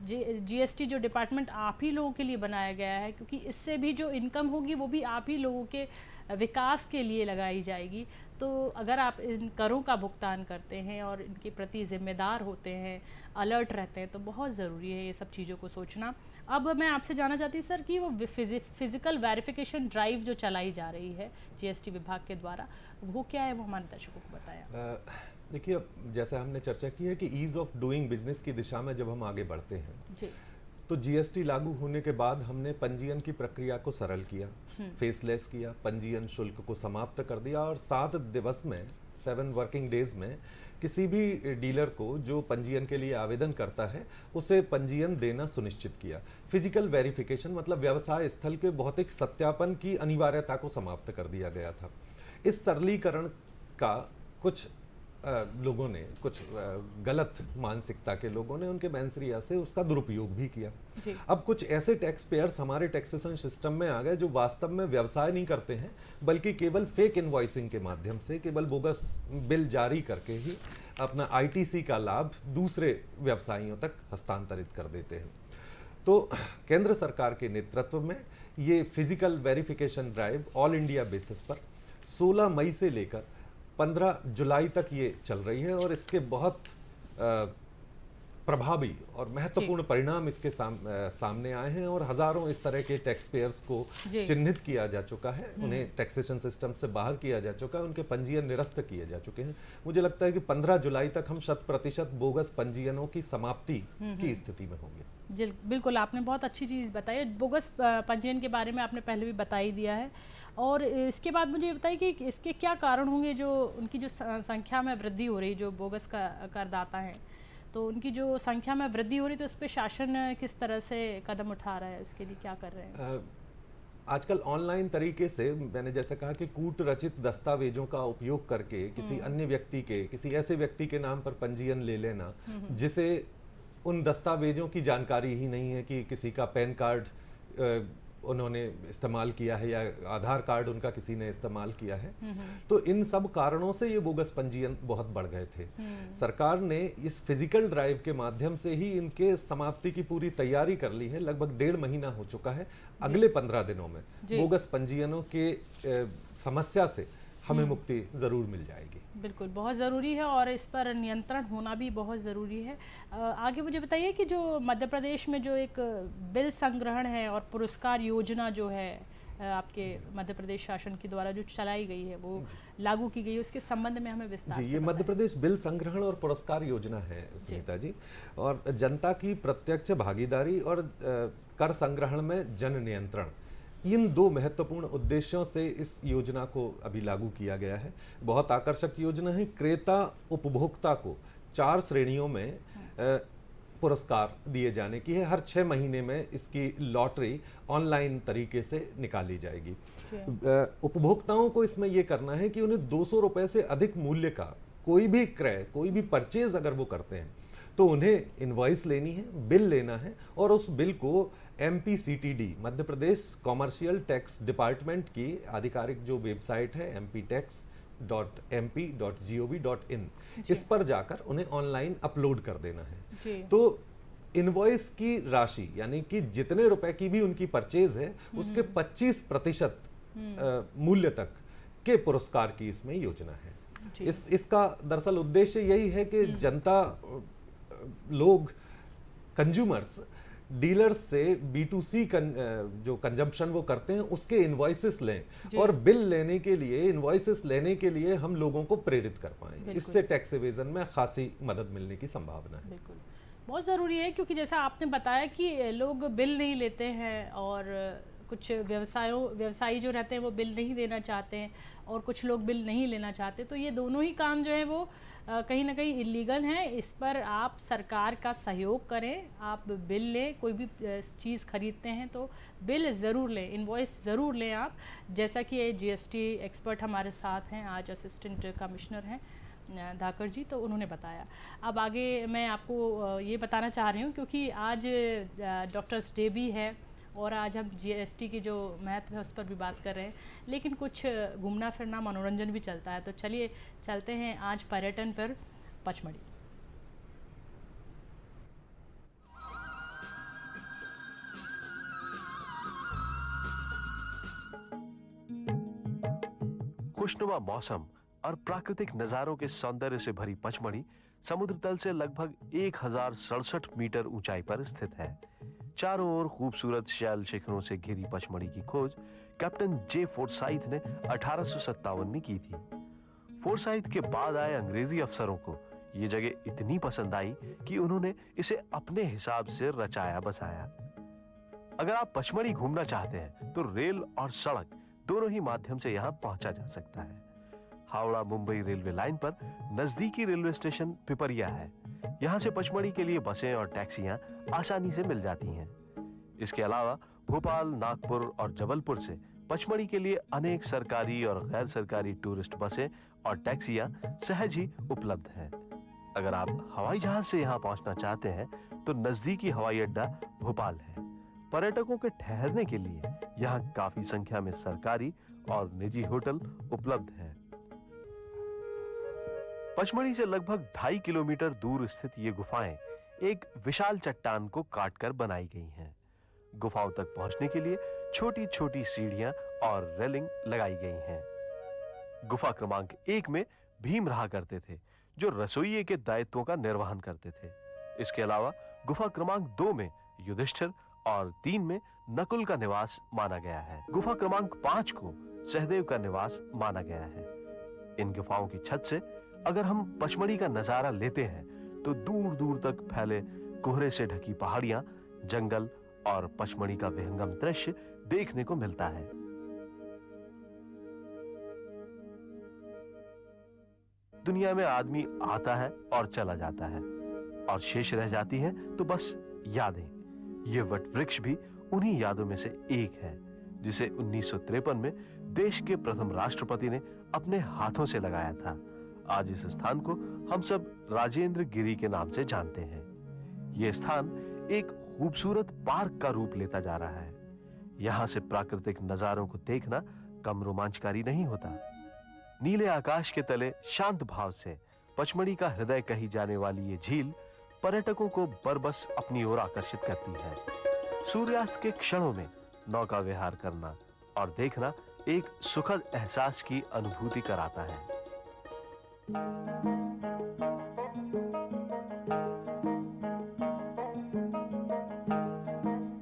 GST जो डिपार्टमेंट आप ही लोगों के लिए बनाया गया है, क्योंकि इससे भी जो इनकम होगी वो भी आप ही लोगों के विकास के लिए लगाई जाएगी। तो अगर आप इन करों का भुगतान करते हैं और इनके प्रति ज़िम्मेदार होते हैं, अलर्ट रहते हैं, तो बहुत ज़रूरी है ये सब चीज़ों को सोचना। अब मैं आपसे जानना चाहती हूँ सर कि वो फिज़िकल वेरिफिकेशन ड्राइव जो चलाई जा रही है GST विभाग के द्वारा, वो क्या है, वो हमारे दर्शकों को बताया। देखिए, जैसा हमने चर्चा की है कि ईज़ ऑफ डूइंग बिजनेस की दिशा में जब हम आगे बढ़ते हैं जी, तो जीएसटी लागू होने के बाद हमने पंजीयन की प्रक्रिया को सरल किया, फेसलेस किया, पंजीयन शुल्क को समाप्त कर दिया और 7 दिवस में 7 वर्किंग डेज में किसी भी डीलर को जो पंजीयन के लिए आवेदन करता है उसे पंजीयन देना सुनिश्चित किया। फिजिकल वेरिफिकेशन मतलब व्यवसाय स्थल के भौतिक सत्यापन की अनिवार्यता को समाप्त कर दिया गया था। इस सरलीकरण का कुछ लोगों ने, कुछ गलत मानसिकता के लोगों ने उनके बैंसरिया से उसका दुरुपयोग भी किया। अब कुछ ऐसे टैक्स पेयर्स हमारे टैक्सेशन सिस्टम में आ गए जो वास्तव में व्यवसाय नहीं करते हैं, बल्कि केवल फेक इनवॉइसिंग के माध्यम से, केवल बोगस बिल जारी करके ही अपना आईटीसी का लाभ दूसरे व्यवसायियों तक हस्तांतरित कर देते हैं। तो केंद्र सरकार के नेतृत्व में ये physical verification drive all India basis पर 16 मई से लेकर 15 जुलाई तक ये चल रही है और इसके बहुत प्रभावी और महत्वपूर्ण परिणाम इसके सामने आए हैं और हजारों इस तरह के टैक्स पेयर्स को चिन्हित किया जा चुका है, उन्हें टैक्सेशन सिस्टम से बाहर किया जा चुका है, उनके पंजीयन निरस्त किए जा चुके हैं। मुझे लगता है कि 15 जुलाई तक हम 100% बोगस पंजीयनों की समाप्ति की स्थिति में होंगे। जी बिल्कुल, आपने बहुत अच्छी चीज़ बताई। बोगस पंजीयन के बारे में आपने पहले भी बता ही दिया है और इसके बाद मुझे बताइए कि इसके क्या कारण होंगे, जो उनकी जो संख्या में वृद्धि हो रही, जो बोगस करदाता हैं, तो उनकी जो संख्या में वृद्धि हो रही, तो उस पर शासन किस तरह से कदम उठा रहा है, उसके लिए क्या कर रहे हैं? आजकल ऑनलाइन तरीके से, मैंने जैसे कहा कि कूट रचित दस्तावेजों का उपयोग करके किसी अन्य व्यक्ति के, किसी ऐसे व्यक्ति के नाम पर पंजीयन ले लेना जिसे उन दस्तावेजों की जानकारी ही नहीं है कि किसी का पैन कार्ड उन्होंने इस्तेमाल किया है या आधार कार्ड उनका किसी ने इस्तेमाल किया है, तो इन सब कारणों से ये बोगस पंजीयन बहुत बढ़ गए थे। सरकार ने इस फिजिकल ड्राइव के माध्यम से ही इनके समाप्ति की पूरी तैयारी कर ली है। लगभग 1.5 महीना हो चुका है। अगले 15 दिनों में बोगस पंजीयनों के समस्या से हमें मुक्ति जरूर मिल जाएगी। बिल्कुल, बहुत ज़रूरी है और इस पर नियंत्रण होना भी बहुत ज़रूरी है। आगे मुझे बताइए कि जो मध्य प्रदेश में जो एक बिल संग्रहण है और पुरस्कार योजना जो है आपके मध्य प्रदेश शासन के द्वारा जो चलाई गई है, वो लागू की गई है, उसके संबंध में हमें विस्तार से ये मध्य प्रदेश बिल संग्रहण और पुरस्कार योजना है सुनीता जी, और जनता की प्रत्यक्ष भागीदारी और कर संग्रहण में जन नियंत्रण, इन 2 महत्वपूर्ण उद्देश्यों से इस योजना को अभी लागू किया गया है। बहुत आकर्षक योजना है। क्रेता उपभोक्ता को 4 श्रेणियों में पुरस्कार दिए जाने की है। हर 6 महीने में इसकी लॉटरी ऑनलाइन तरीके से निकाली जाएगी। उपभोक्ताओं को इसमें यह करना है कि उन्हें 200 रुपए से अधिक मूल्य का कोई भी क्रय, कोई भी परचेज अगर वो करते हैं तो उन्हें इनवॉइस लेनी है, बिल लेना है और उस बिल को MPCTD, Madhya Pradesh commercial tax department की आधिकारिक जो वेबसाइट है mptax.mp.gov.in, इस पर जाकर उन्हें ऑनलाइन अपलोड कर देना है। तो इनवॉइस की राशि यानी कि जितने रुपए की भी उनकी परचेज है उसके 25% मूल्य तक के पुरस्कार की इसमें योजना है। इसका दरअसल उद्देश्य यही है कि जनता, लोग, कंज्यूमर्स डीलर्स से B2C जो कंजम्पशन वो करते हैं उसके इनवॉइसेस लें और बिल लेने के लिए, इनवॉइसेस लेने के लिए हम लोगों को प्रेरित कर पाएं। इससे टैक्स एवेजन में खासी मदद मिलने की संभावना है। बिल्कुल, बहुत ज़रूरी है, क्योंकि जैसा आपने बताया कि लोग बिल नहीं लेते हैं और कुछ व्यवसायी जो रहते हैं वो बिल नहीं देना चाहते हैं और कुछ लोग बिल नहीं लेना चाहते, तो ये दोनों ही काम जो है वो कहीं ना कहीं इलीगल हैं। इस पर आप सरकार का सहयोग करें, आप बिल लें, कोई भी चीज़ खरीदते हैं तो बिल ज़रूर लें, इनवॉइस ज़रूर लें आप। जैसा कि ये GST एक्सपर्ट हमारे साथ हैं, आज असिस्टेंट कमिश्नर हैं धाकर जी, तो उन्होंने बताया। अब आगे मैं आपको ये बताना चाह रही हूँ, क्योंकि आज डॉक्टर्स डे भी है और आज हम GST की जो महत्व है उस पर भी बात कर रहे हैं, लेकिन कुछ घूमना फिरना, मनोरंजन भी चलता है। तो चलिए चलते हैं आज पर्यटन पर पचमढ़ी। खुशनुमा मौसम और प्राकृतिक नजारों के सौंदर्य से भरी पचमढ़ी समुद्र तल से लगभग 1067 मीटर ऊंचाई पर स्थित है। चारों ओर खूबसूरत शैल शिखरों से घिरी पचमढ़ी की खोज कैप्टन J. फोर्साइथ ने 1857 में की थी। फोर्साइथ के बाद आए अंग्रेजी अफसरों को ये जगह इतनी पसंद आई कि उन्होंने इसे अपने हिसाब से रचाया बसाया। अगर आप पचमढ़ी घूमना चाहते हैं तो रेल और सड़क दोनों ही माध्यम से यहां पहुंचा जा सकता है। हावड़ा मुंबई रेलवे लाइन पर नजदीकी रेलवे स्टेशन पिपरिया है। यहां से पचमढ़ी के लिए बसें और टैक्सियां आसानी से मिल जाती हैं। इसके अलावा भोपाल, नागपुर और जबलपुर से पचमढ़ी के लिए अनेक सरकारी और गैर सरकारी टूरिस्ट बसें और टैक्सियां सहज ही उपलब्ध हैं। अगर आप हवाई जहाज से यहां पहुंचना चाहते हैं तो नजदीकी हवाई अड्डा भोपाल है। पर्यटकों के ठहरने के लिए यहां काफी संख्या में सरकारी और निजी होटल उपलब्ध हैं। पचमढ़ी से लगभग 2.5 किलोमीटर दूर स्थित ये गुफाएं एक विशाल चट्टान को काटकर बनाई गई हैं। गुफाओं तक पहुंचने के लिए छोटी छोटी सीढ़ियां और रेलिंग लगाई गई हैं। गुफा क्रमांक 1 में भीम रहा करते थे, जो रसोइये के दायित्वों का निर्वहन करते थे। इसके अलावा गुफा क्रमांक 2 में युधिष्ठिर और 3 में नकुल का निवास माना गया है। गुफा क्रमांक 5 को सहदेव का निवास माना गया है। इन गुफाओं की छत से अगर हम पचमढ़ी का नजारा लेते हैं तो दूर दूर तक फैले कोहरे से ढकी पहाड़ियां, जंगल और पचमढ़ी का विहंगम दृश्य देखने को मिलता है। दुनिया में आदमी आता है और चला जाता है और शेष रह जाती है तो बस यादें। ये वट वृक्ष भी उन्हीं यादों में से एक है, जिसे 1953 में देश के प्रथम राष्ट्रपति ने अपने हाथों से लगाया था। आज इस स्थान को हम सब राजेंद्र गिरी के नाम से जानते हैं। यह स्थान एक खूबसूरत पार्क का रूप लेता जा रहा है। यहां से प्राकृतिक नजारों को देखना कम रोमांचकारी नहीं होता। नीले आकाश के तले शांत भाव से पचमढ़ी का हृदय कही जाने वाली ये झील पर्यटकों को बरबस अपनी ओर आकर्षित करती है। सूर्यास्त के क्षणों में नौका विहार करना और देखना एक सुखद एहसास की अनुभूति कराता है।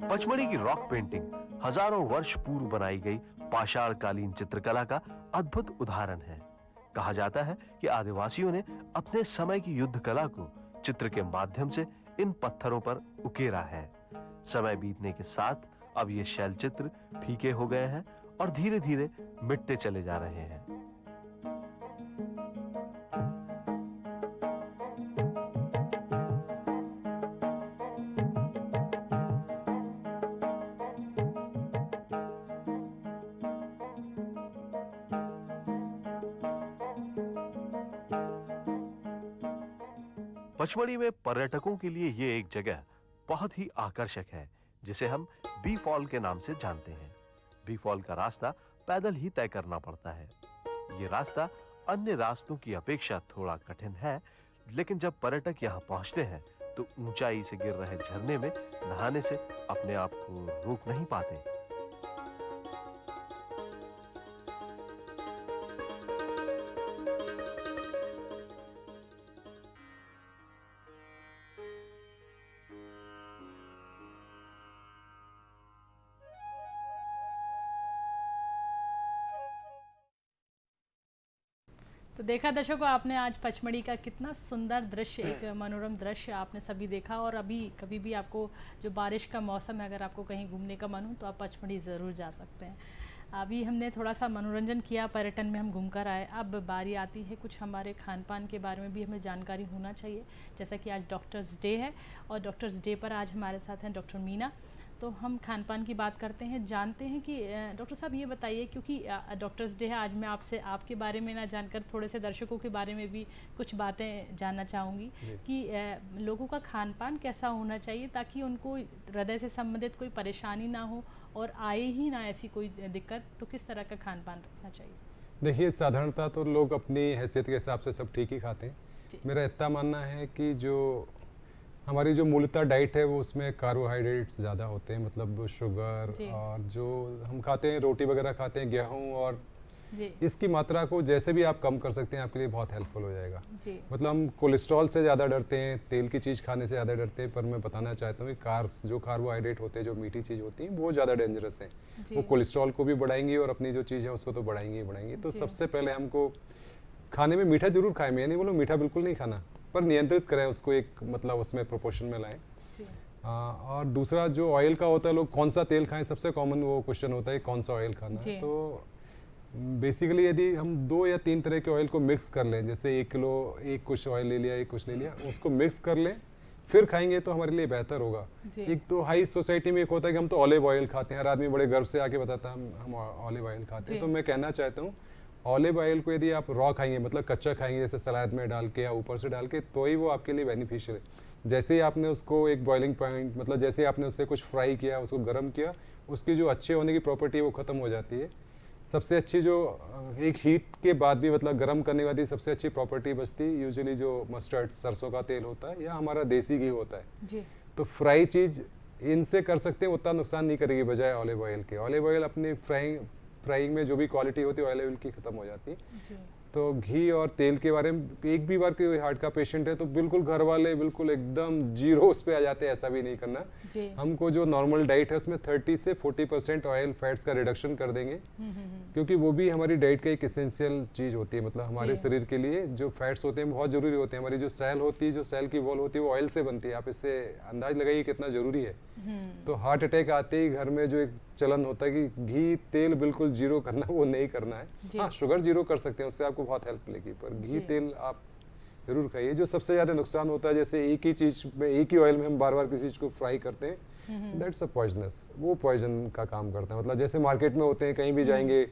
पचमढ़ी की रॉक पेंटिंग हजारों वर्ष पूर्व बनाई गई पाषाणकालीन चित्रकला का अद्भुत उदाहरण है। कहा जाता है कि आदिवासियों ने अपने समय की युद्ध कला को चित्र के माध्यम से इन पत्थरों पर उकेरा है। समय बीतने के साथ अब ये शैल चित्र फीके हो गए हैं और धीरे धीरे मिटते चले जा रहे हैं। पचमढ़ी में पर्यटकों के लिए ये एक जगह बहुत ही आकर्षक है, जिसे हम बी फॉल के नाम से जानते हैं। बी फॉल का रास्ता पैदल ही तय करना पड़ता है। ये रास्ता अन्य रास्तों की अपेक्षा थोड़ा कठिन है, लेकिन जब पर्यटक यहाँ पहुँचते हैं तो ऊंचाई से गिर रहे झरने में नहाने से अपने आप को रोक नहीं पाते। तो देखा दर्शकों, आपने आज पचमढ़ी का कितना सुंदर दृश्य, एक मनोरम दृश्य आपने सभी देखा। और अभी कभी भी आपको जो बारिश का मौसम है, अगर आपको कहीं घूमने का मन हो तो आप पचमढ़ी ज़रूर जा सकते हैं। अभी हमने थोड़ा सा मनोरंजन किया, पर्यटन में हम घूम कर आए। अब बारी आती है कुछ हमारे खान पान के बारे में भी हमें जानकारी होना चाहिए। जैसा कि आज डॉक्टर्स डे है और डॉक्टर्स डे पर आज हमारे साथ हैं डॉक्टर मीना। तो हम खान पान की बात करते हैं, जानते हैं कि डॉक्टर साहब ये बताइए, क्योंकि डॉक्टर्स डे है, आज मैं आपसे आपके बारे में ना जानकर थोड़े से दर्शकों के बारे में भी कुछ बातें जानना चाहूँगी कि लोगों का खान पान कैसा होना चाहिए ताकि उनको हृदय से संबंधित कोई परेशानी ना हो और आए ही ना ऐसी कोई दिक्कत। तो किस तरह का खान पान रखना चाहिए? देखिए, साधारणतः तो लोग अपनी हैसियत के हिसाब से सब ठीक ही खाते हैं। मेरा इतना मानना है कि जो हमारी जो मूलतः डाइट है वो उसमें कार्बोहाइड्रेट्स ज़्यादा होते हैं, मतलब शुगर, और जो हम खाते हैं रोटी वगैरह खाते हैं, गेहूं, और इसकी मात्रा को जैसे भी आप कम कर सकते हैं आपके लिए बहुत हेल्पफुल हो जाएगा। मतलब हम कोलेस्ट्रॉल से ज़्यादा डरते हैं, तेल की चीज़ खाने से ज़्यादा डरते हैं, पर मैं बताना चाहता हूँ कि कार्ब्स, जो कार्बोहाइड्रेट होते हैं, जो मीठी चीज़ होती है, वो ज़्यादा डेंजरस है। वो कोलेस्ट्रॉल को भी बढ़ाएंगी और अपनी जो चीज़ है उसको तो बढ़ाएंगी ही बढ़ाएंगी। तो सबसे पहले हमको खाने में मीठा जरूर खाएं। मैं नहीं बोलूँ मीठा बिल्कुल नहीं खाना, पर नियंत्रित करें उसको, एक मतलब उसमें प्रोपोर्शन में लाएं। जी। और दूसरा जो ऑयल का होता है, लोग कौन सा तेल खाएं, सबसे कॉमन वो क्वेश्चन होता है कौन सा ऑयल खाना जी। है। तो बेसिकली यदि हम 2 या 3 तरह के ऑयल को मिक्स कर लें, जैसे 1 किलो एक कुछ ऑयल ले लिया, एक कुछ ले लिया, उसको मिक्स कर लें फिर खाएंगे तो हमारे लिए बेहतर होगा। जी। एक तो हाई सोसाइटी में एक होता है कि हम तो ऑलिव ऑयल खाते हैं, हर आदमी बड़े गर्व से आके बताता है हम ऑलिव ऑयल खाते हैं। जी। तो मैं कहना चाहता हूँ ऑलिव ऑयल को यदि आप रॉ खाएंगे, मतलब कच्चा खाएंगे जैसे सलाद में डाल के या ऊपर से डाल के, तो ही वो आपके लिए बेनिफिशियल है। जैसे ही आपने उसको एक बॉइलिंग पॉइंट, मतलब जैसे ही आपने उससे कुछ फ्राई किया, उसको गर्म किया, उसकी जो अच्छे होने की प्रॉपर्टी है वो ख़त्म हो जाती है। सबसे अच्छी जो एक हीट के बाद भी, मतलब गर्म करने के बाद ही सबसे अच्छी प्रॉपर्टी बचती है यूजुअली जो मस्टर्ड सरसों का तेल होता है या हमारा देसी घी होता है। जी। तो फ्राई चीज़ इनसे कर सकते हैं, उतना नुकसान नहीं करेगी बजाय ऑलिव ऑयल के। ऑलिव ऑयल अपनी फ्राइंग में जो भी क्वालिटी होती है ऑलिव ऑयल की ख़त्म हो जाती है। जी। तो घी और तेल के बारे में एक भी बार कोई हार्ट का पेशेंट है तो बिल्कुल घर वाले बिल्कुल एकदम जीरो उस पे आ जाते हैं, ऐसा भी नहीं करना। जी। हमको जो नॉर्मल डाइट है उसमें 30 से 40% ऑयल फैट्स का रिडक्शन कर देंगे, क्योंकि वो भी हमारी डाइट का एक एसेंशियल चीज़ होती है। मतलब हमारे जी। शरीर के लिए जो फैट्स होते हैं बहुत ज़रूरी होते हैं। हमारी जो सेल होती है, जो सेल की वॉल होती है, वो ऑयल से बनती है। आप इससे अंदाज लगाइए कितना ज़रूरी है। तो हार्ट अटैक आते ही घर में जो एक चलन होता है कि घी तेल बिल्कुल जीरो करना, वो नहीं करना जी। है। हाँ, शुगर जीरो कर सकते हैं, उससे आपको बहुत हेल्प मिलेगी, पर घी जी। तेल आप जरूर खाइए। जो सबसे ज़्यादा नुकसान होता है, जैसे एक ही चीज़ में, एक ही ऑयल में हम बार बार किसी चीज़ को फ्राई करते हैं, दैट्स अ पॉइजनस, वो पॉइजन का काम करता है। मतलब जैसे मार्केट में होते हैं, कहीं भी जाएंगे,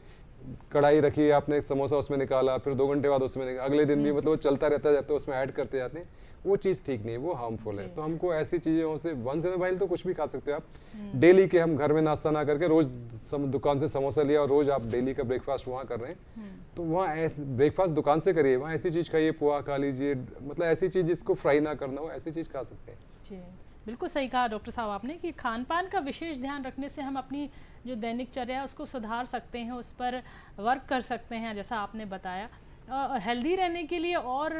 कढ़ाई रखी, आपने समोसा उसमें निकाला, फिर 2 घंटे बाद उसमें निकाला, अगले दिन भी मतलब वो चलता रहता है, तो उसमें ऐड करते जाते हैं, वो चीज़ ठीक नहीं है, वो हार्मफुल है। जी। तो हमको ऐसी चीज़ों से वंस इन अ व्हाइल तो कुछ भी खा सकते हो आप। डेली के हम घर में नाश्ता ना करके रोज दुकान से समोसा लिया और रोज आप डेली का ब्रेकफास्ट वहाँ कर रहे हैं, तो वहाँ ऐसे ब्रेकफास्ट दुकान से करिए, वहाँ ऐसी चीज़ खाइए, पोहा खा लीजिए, मतलब ऐसी चीज़ जिसको फ्राई ना करना हो, ऐसी चीज़ खा सकते हैं। जी, बिल्कुल सही कहा डॉक्टर साहब आपने कि खान पान का विशेष ध्यान रखने से हम अपनी जो दैनिकचर्या है उसको सुधार सकते हैं, उस पर वर्क कर सकते हैं, जैसा आपने बताया। हेल्दी रहने के लिए और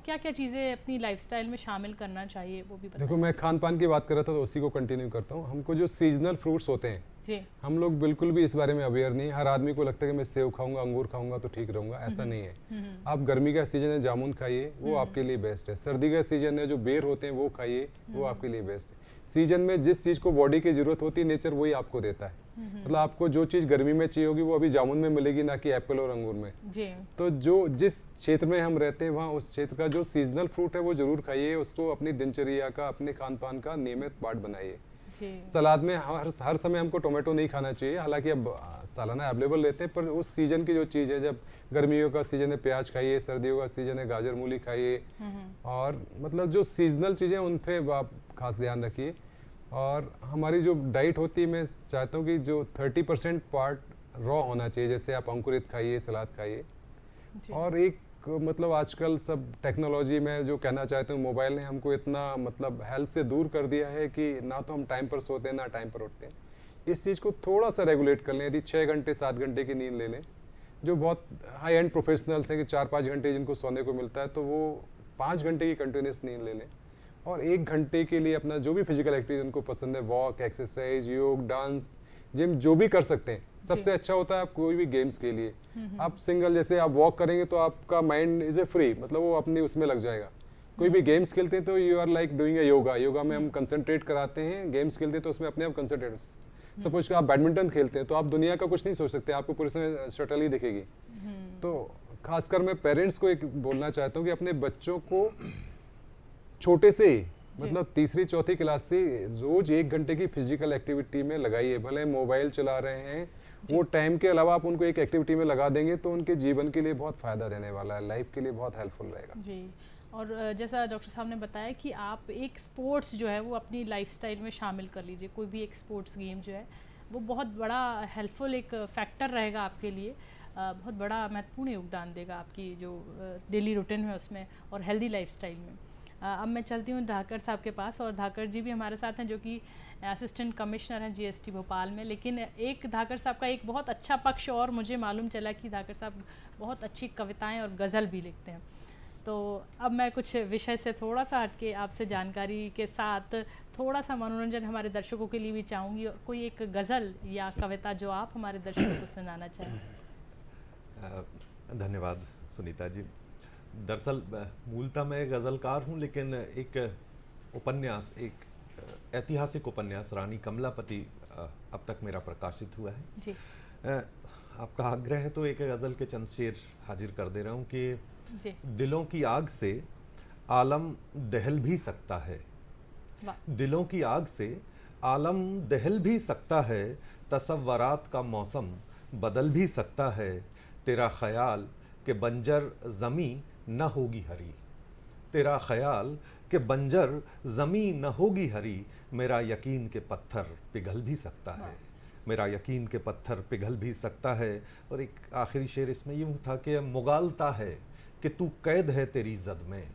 क्या क्या चीज़ें अपनी लाइफस्टाइल में शामिल करना चाहिए, वो भी बताएं। देखो, मैं खान पान की बात कर रहा था तो उसी को कंटिन्यू करता हूँ। हमको जो सीजनल फ्रूट्स होते हैं, जी। हम लोग बिल्कुल भी इस बारे में अवेयर नहीं है। हर आदमी को लगता है कि मैं सेब खाऊंगा, अंगूर खाऊंगा तो ठीक रहूंगा, ऐसा नहीं है। आप गर्मी का सीजन है, जामुन खाइए, वो आपके लिए बेस्ट है। सर्दी का सीजन है, जो बेर होते हैं वो खाइए, वो आपके लिए बेस्ट है। सीजन में जिस चीज़ को बॉडी की जरूरत होती है, नेचर वही आपको देता है। मतलब आपको जो चीज़ गर्मी में चाहिए होगी वो अभी जामुन में मिलेगी, ना कि एप्पल और अंगूर में। जी। तो जो जिस क्षेत्र में हम रहते हैं वहाँ उस क्षेत्र का जो सीजनल फ्रूट है वो जरूर खाइए, उसको अपनी दिनचर्या का, अपने खान पान का नियमित पार्ट बनाइए। जी। सलाद में हर समय हमको टोमेटो नहीं खाना चाहिए, हालांकि अब सालाना अवेलेबल रहते हैं, पर उस सीजन की जो चीज़ है, जब गर्मियों का सीजन है प्याज खाइए, सर्दियों का सीजन है गाजर मूली खाइए, और मतलब जो सीजनल चीज़ें उन पर आप खास ध्यान रखिए। और हमारी जो डाइट होती है, मैं चाहता हूँ कि जो 30% पार्ट रॉ होना चाहिए, जैसे आप अंकुरित खाइए, सलाद खाइए। और एक मतलब आजकल सब टेक्नोलॉजी में जो कहना चाहते हूँ, मोबाइल ने हमको इतना मतलब हेल्थ से दूर कर दिया है कि ना तो हम टाइम पर सोते हैं ना टाइम पर उठते हैं। इस चीज़ को थोड़ा सा रेगुलेट कर लें। यदि 6 घंटे 7 घंटे की नींद ले लें, जो बहुत हाई एंड प्रोफेशनल्स हैं कि 4-5 घंटे जिनको सोने को मिलता है, तो वो 5 घंटे की कंटिन्यूस नींद ले लें। और 1 घंटे के लिए अपना जो भी फिजिकल एक्टिविटी उनको पसंद है, वॉक, एक्सरसाइज, योग, डांस, जिम, जो भी कर सकते हैं। सबसे अच्छा होता है आप कोई भी गेम्स के लिए, आप सिंगल जैसे आप वॉक करेंगे तो आपका माइंड इज ए फ्री, मतलब वो अपनी उसमें लग जाएगा। कोई भी गेम्स खेलते हैं तो you are like doing a yoga. Yoga में हम कंसंट्रेट कराते हैं, गेम्स खेलते हैं तो उसमें अपने आप कंसंट्रेट। सपोज आप बैडमिंटन खेलते हैं तो आप दुनिया का कुछ नहीं सोच सकते, आपको पूरे समय शटल ही दिखेगी। तो खासकर मैं पेरेंट्स को एक बोलना चाहता हूँ कि अपने बच्चों को छोटे से ही, मतलब तीसरी चौथी क्लास से रोज 1 घंटे की फिजिकल एक्टिविटी में लगाइए। भले मोबाइल चला रहे हैं, वो टाइम के अलावा आप उनको एक एक्टिविटी में लगा देंगे तो उनके जीवन के लिए बहुत फायदा देने वाला है, लाइफ के लिए बहुत हेल्पफुल रहेगा। जी। और जैसा डॉक्टर साहब ने बताया कि आप एक स्पोर्ट्स जो है वो अपनी लाइफस्टाइल में शामिल कर लीजिए। कोई भी एक स्पोर्ट्स गेम जो है वो बहुत बड़ा हेल्पफुल एक फैक्टर रहेगा आपके लिए, बहुत बड़ा महत्वपूर्ण योगदान देगा आपकी जो डेली रूटीन है उसमें और हेल्दी लाइफस्टाइल में। अब मैं चलती हूँ धाकर साहब के पास, और धाकर जी भी हमारे साथ हैं जो कि असिस्टेंट कमिश्नर हैं जीएसटी भोपाल में। लेकिन एक धाकर साहब का एक बहुत अच्छा पक्ष और मुझे मालूम चला कि धाकर साहब बहुत अच्छी कविताएं और गज़ल भी लिखते हैं। तो अब मैं कुछ विषय से थोड़ा सा हटके आपसे जानकारी के साथ थोड़ा सा मनोरंजन हमारे दर्शकों के लिए भी चाहूँगी। कोई एक गज़ल या कविता जो आप हमारे दर्शकों को सुनाना चाहें। धन्यवाद सुनीता जी। दरअसल मूलतः मैं गज़लकार हूँ, लेकिन एक उपन्यास, एक ऐतिहासिक उपन्यास रानी कमलापति अब तक मेरा प्रकाशित हुआ है जी। आपका आग्रह है तो एक गज़ल के चंद शेर हाजिर कर दे रहा हूँ कि जी। दिलों की आग से आलम दहल भी सकता है, वाह। दिलों की आग से आलम दहल भी सकता है, तसव्वरात का मौसम बदल भी सकता है, तेरा ख्याल कि बंजर ज़मी न होगी हरी, तेरा ख्याल कि बंजर ज़मी न होगी हरी, मेरा यकीन के पत्थर पिघल भी सकता है, मेरा यकीन के पत्थर पिघल भी सकता है। और एक आखिरी शेर इसमें यूँ था कि मुगालता है कि तू कैद है तेरी जद में,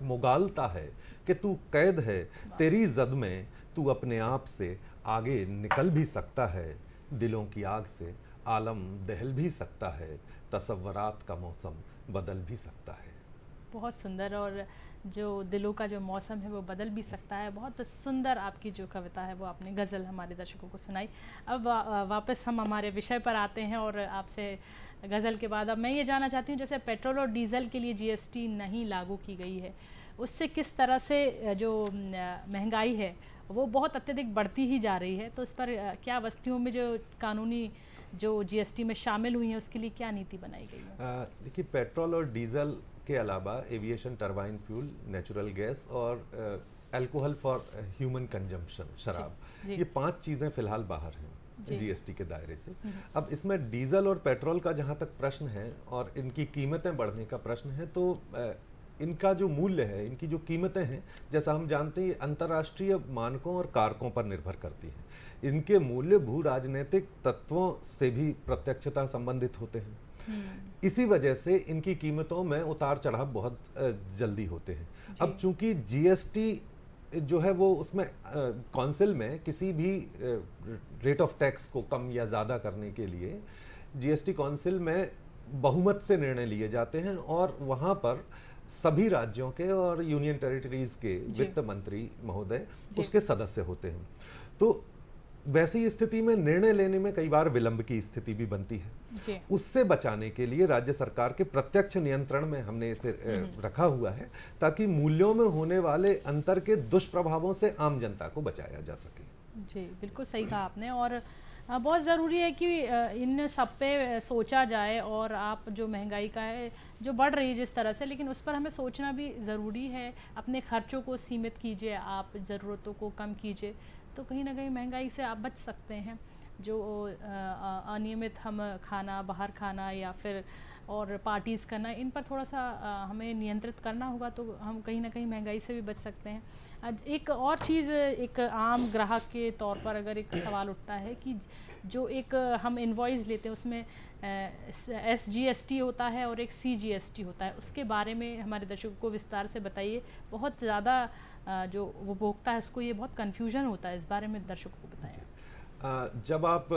मुगालता है कि तू कैद है तेरी जद में, तू अपने आप से आगे निकल भी सकता है, दिलों की आग से आलम दहल भी सकता है, तसव्वरात का मौसम बदल भी सकता है। बहुत सुंदर। और जो दिलों का जो मौसम है वो बदल भी सकता है। बहुत सुंदर आपकी जो कविता है वो आपने गज़ल हमारे दर्शकों को सुनाई। अब वापस हम हमारे विषय पर आते हैं और आपसे गज़ल के बाद अब मैं ये जानना चाहती हूँ, जैसे पेट्रोल और डीजल के लिए जीएसटी नहीं लागू की गई है, उससे किस तरह से जो महंगाई है वो बहुत अत्यधिक बढ़ती ही जा रही है, तो इस पर क्या वस्तुओं में जो कानूनी जो जीएसटी में शामिल हुई हैं उसके लिए क्या नीति बनाई गई है? देखिए, पेट्रोल और डीजल के अलावा aviation turbine fuel, natural gas और अल्कोहल फॉर ह्यूमन कंजम्पशन, शराब, जी। ये 5 चीज़ें फ़िलहाल बाहर हैं जीएसटी के दायरे से। अब इसमें डीजल और पेट्रोल का जहाँ तक प्रश्न है और इनकी कीमतें बढ़ने का प्रश्न है, तो इनका जो मूल्य है, इनकी जो कीमतें हैं, जैसा हम जानते हैं अंतर्राष्ट्रीय मानकों और कारकों पर निर्भर करती हैं। इनके मूल्य भू राजनीतिक तत्वों से भी प्रत्यक्षता संबंधित होते हैं। इसी वजह से इनकी कीमतों में उतार चढ़ाव बहुत जल्दी होते हैं। अब चूंकि जीएसटी जो है वो उसमें काउंसिल में किसी भी रेट ऑफ टैक्स को कम या ज़्यादा करने के लिए जीएसटी काउंसिल में बहुमत से निर्णय लिए जाते हैं और वहाँ पर सभी राज्यों के और यूनियन टेरिटरीज के वित्त मंत्री महोदय उसके सदस्य होते हैं। तो वैसी स्थिति में निर्णय लेने में कई बार विलंब की स्थिति भी बनती है। उससे बचाने के लिए राज्य सरकार के प्रत्यक्ष नियंत्रण में हमने इसे रखा हुआ है, ताकि मूल्यों में होने वाले अंतर के दुष्प्रभावों से आम जनता को बचाया जा सके। जी, बिल्कुल सही कहा आपने। और बहुत ज़रूरी है कि इन सब पे सोचा जाए। और आप जो महंगाई का है जो बढ़ रही है जिस तरह से, लेकिन उस पर हमें सोचना भी ज़रूरी है। अपने खर्चों को सीमित कीजिए, आप ज़रूरतों को कम कीजिए, तो कहीं ना कहीं महंगाई से आप बच सकते हैं। जो अनियमित हम खाना, बाहर खाना या फिर और पार्टीज़ करना, इन पर थोड़ा सा हमें नियंत्रित करना होगा, तो हम कहीं ना कहीं महंगाई से भी बच सकते हैं। एक और चीज़, एक आम ग्राहक के तौर पर अगर एक सवाल उठता है कि जो एक हम इनवॉइस लेते हैं उसमें SGST होता है और एक CGST होता है, उसके बारे में हमारे दर्शकों को विस्तार से बताइए। बहुत ज़्यादा जो उपभोक्ता है उसको ये बहुत कन्फ्यूजन होता है, इस बारे में दर्शकों को बताएं। जब आप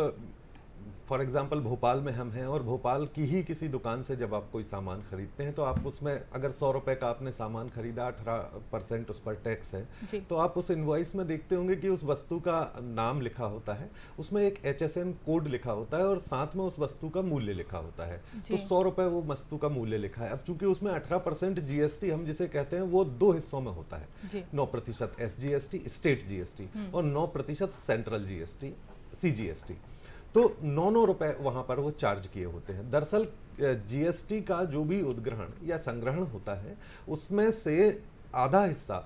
फॉर एग्जांपल भोपाल में हम हैं और भोपाल की ही किसी दुकान से जब आप कोई सामान खरीदते हैं, तो आप उसमें अगर 100 रुपए का आपने सामान खरीदा, 18% उस पर टैक्स है, तो आप उस इनवॉइस में देखते होंगे कि उस वस्तु का नाम लिखा होता है, उसमें एक HSN कोड लिखा होता है और साथ में उस वस्तु का मूल्य लिखा होता है। तो 100 रुपए वो वस्तु का मूल्य लिखा है। अब चूंकि उसमें 18% GST हम जिसे कहते हैं वो 2 हिस्सों में होता है, 9% SGST स्टेट GST और 9% सेंट्रल GST CGST। तो 9 रुपए वहां पर वो चार्ज किए होते हैं। दरअसल जीएसटी का जो भी उद्ग्रहण या संग्रहण होता है, उसमें से आधा हिस्सा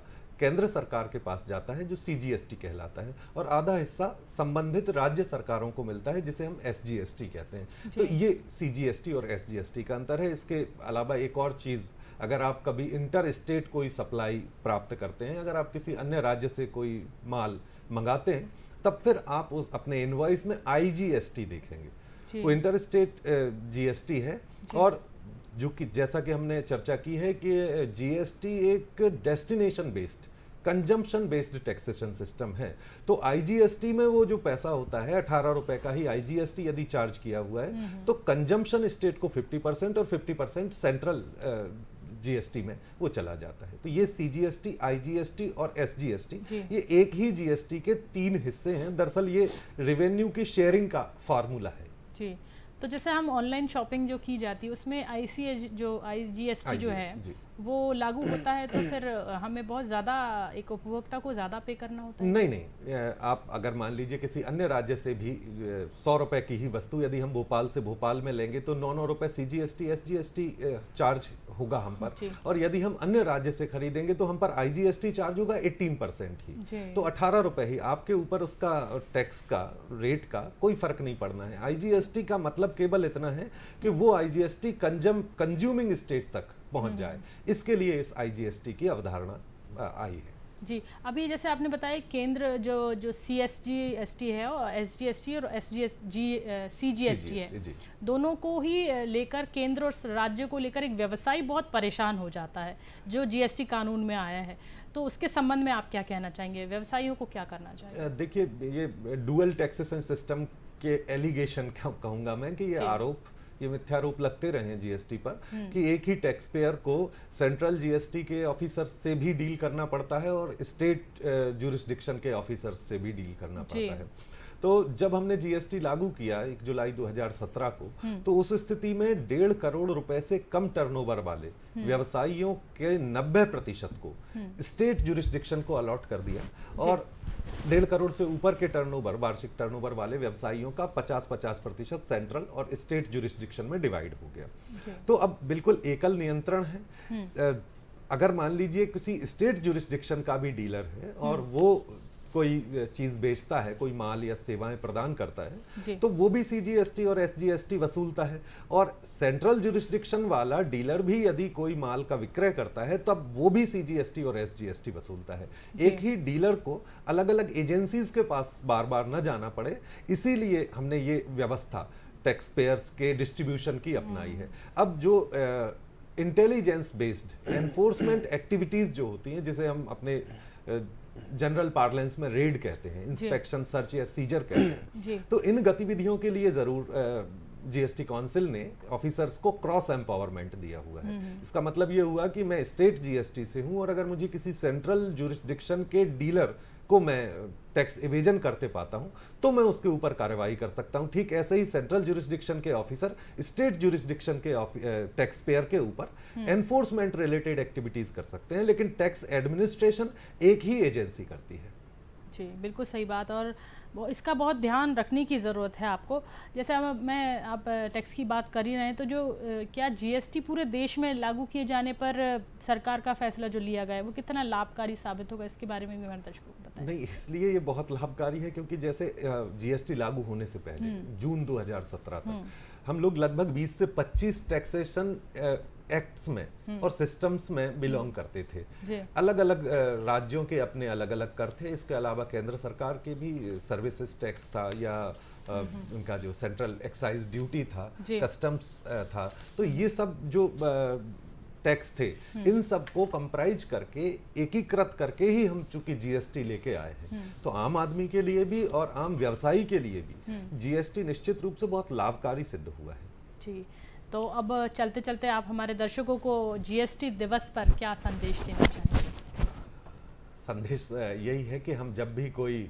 केंद्र सरकार के पास जाता है जो CGST कहलाता है, और आधा हिस्सा संबंधित राज्य सरकारों को मिलता है जिसे हम SGST कहते हैं। तो ये CGST और SGST का अंतर है। इसके अलावा एक और चीज़, अगर आप कभी इंटर स्टेट कोई सप्लाई प्राप्त करते हैं, अगर आप किसी अन्य राज्य से कोई माल मंगाते हैं, तब फिर आप उस अपने इनवॉइस में IGST देखेंगे, वो इंटर स्टेट GST है। और जो कि जैसा कि हमने चर्चा की है कि GST एक destination based, consumption based taxation system है। तो IGST में वो जो पैसा होता है 18 रुपए का ही IGST यदि चार्ज किया हुआ है, तो कंजम्पशन स्टेट को 50% और 50% सेंट्रल GST में वो चला जाता है। तो ये CGST, IGST और SGST ये एक ही GST के 3 हिस्से हैं। दरअसल ये रेवेन्यू की शेयरिंग का फार्मूला है। जी, तो जैसे हम ऑनलाइन शॉपिंग जो की जाती है उसमें ICS जो IGST जो है जी। वो लागू होता है, तो फिर हमें बहुत ज़्यादा एक उपभोक्ता को ज़्यादा पे करना होता है? नहीं, आप अगर मान लीजिए किसी अन्य राज्य से भी 100 रुपए की ही वस्तु यदि हम भोपाल से भोपाल में लेंगे तो 9 रुपए CGST SGST चार्ज होगा हम पर, जी। और यदि हम अन्य राज्य से खरीदेंगे तो हम पर IGST चार्ज होगा 18% ही। जी। तो 18 रुपए ही आपके ऊपर उसका टैक्स का रेट का कोई फर्क नहीं पड़ना है। IGST का मतलब केवल इतना है कि वो IGST कंज्यूमिंग स्टेट तक पहुंच जाए, इसके लिए इस IGST की अवधारणा आई है। जी, अभी जैसे आपने बताया केंद्र जो CSGST है और SGST और CGST है, जी। दोनों को ही लेकर केंद्र और राज्य को लेकर एक व्यवसायी बहुत परेशान हो जाता है जो GST कानून में आया है। तो उसके संबंध में आप क्या कहना चाहेंगे, व्यवसायियों को क्या करना चाहिए? देखिए, ये डुअल टैक्सेशन सिस्टम के एलिगेशन कहूंगा मैं कि ये आरोप, ये मिथ्यारोप लगते रहे हैं जीएसटी पर कि एक ही टैक्स पेयर को सेंट्रल जीएसटी के ऑफिसर्स से भी डील करना पड़ता है और स्टेट ज्यूरिसडिक्शन के ऑफिसर्स से भी डील करना पड़ता है। तो जब हमने जीएसटी लागू किया 1 जुलाई 2017 को, तो उस स्थिति में 1.5 करोड़ रुपए से कम टर्नओवर वाले व्यवसायियों के 90% को स्टेट ज्यूरिसडिक्शन को अलॉट कर दिया और 1.5 करोड़ से ऊपर के टर्नओवर, वार्षिक टर्नओवर वाले व्यवसायियों का 50-50% सेंट्रल और स्टेट ज्यूरिसडिक्शन में डिवाइड हो गया। तो अब बिल्कुल एकल नियंत्रण है। अगर मान लीजिए किसी स्टेट ज्यूरिसडिक्शन का भी डीलर है और वो कोई चीज बेचता है, कोई माल या सेवाएं प्रदान करता है, तो वो भी सीजीएसटी और एसजीएसटी वसूलता है। और सेंट्रल ज्यूरिसडिक्शन वाला डीलर भी यदि कोई माल का विक्रय करता है तब वो भी सीजीएसटी और एसजीएसटी वसूलता है। एक ही डीलर को अलग अलग एजेंसीज के पास बार बार न जाना पड़े, इसीलिए हमने ये व्यवस्था टैक्स पेयर्स के डिस्ट्रीब्यूशन की अपनाई है। अब जो इंटेलिजेंस बेस्ड एनफोर्समेंट एक्टिविटीज जो होती हैं, जिसे हम अपने जनरल पार्लेंस में रेड कहते हैं, इंस्पेक्शन, सर्च या सीजर कहते हैं, तो इन गतिविधियों के लिए जरूर जीएसटी काउंसिल ने ऑफिसर्स को क्रॉस एम्पावरमेंट दिया हुआ है। इसका मतलब ये हुआ कि मैं स्टेट जीएसटी से हूं और अगर मुझे किसी सेंट्रल ज्यूरिसडिक्शन के डीलर को मैं टैक्स इवेजन करते पाता हूं तो मैं उसके ऊपर कार्रवाई कर सकता हूं। ठीक ऐसे ही सेंट्रल ज्यूरिसडिक्शन के ऑफिसर स्टेट ज्यूरिसडिक्शन के टैक्स पेयर के ऊपर एनफोर्समेंट रिलेटेड एक्टिविटीज कर सकते हैं, लेकिन टैक्स एडमिनिस्ट्रेशन एक ही एजेंसी करती है। जी, बिल्कुल सही बात, और इसका बहुत ध्यान रखने की ज़रूरत है आपको। जैसे आप टैक्स की बात कर ही रहे हैं, तो जो क्या जीएसटी पूरे देश में लागू किए जाने पर सरकार का फैसला जो लिया गया है वो कितना लाभकारी साबित होगा, इसके बारे में भी हमारे दर्शकों को बताएं। नहीं, इसलिए ये बहुत लाभकारी है क्योंकि जैसे जीएसटी लागू होने से पहले जून 2017 तक हम लोग लगभग 20 से 25 टैक्सेशन एक्ट्स में और सिस्टम्स में बिलोंग करते थे। अलग अलग राज्यों के अपने अलग अलग कर थे। इसके अलावा केंद्र सरकार के भी सर्विसेज टैक्स था या उनका जो सेंट्रल एक्साइज ड्यूटी था, कस्टम्स था। तो ये सब जो टैक्स थे, इन सब को कंप्राइज करके एकीकृत करके ही हम चूंकि जीएसटी लेके आए हैं। तो आम आदमी के लिए भी और आम व्यवसायी के लिए भी जीएसटी निश्चित रूप से बहुत लाभकारी सिद्ध हुआ है। जी, तो अब चलते चलते आप हमारे दर्शकों को जीएसटी दिवस पर क्या संदेश देना चाहेंगे? संदेश यही है कि हम जब भी कोई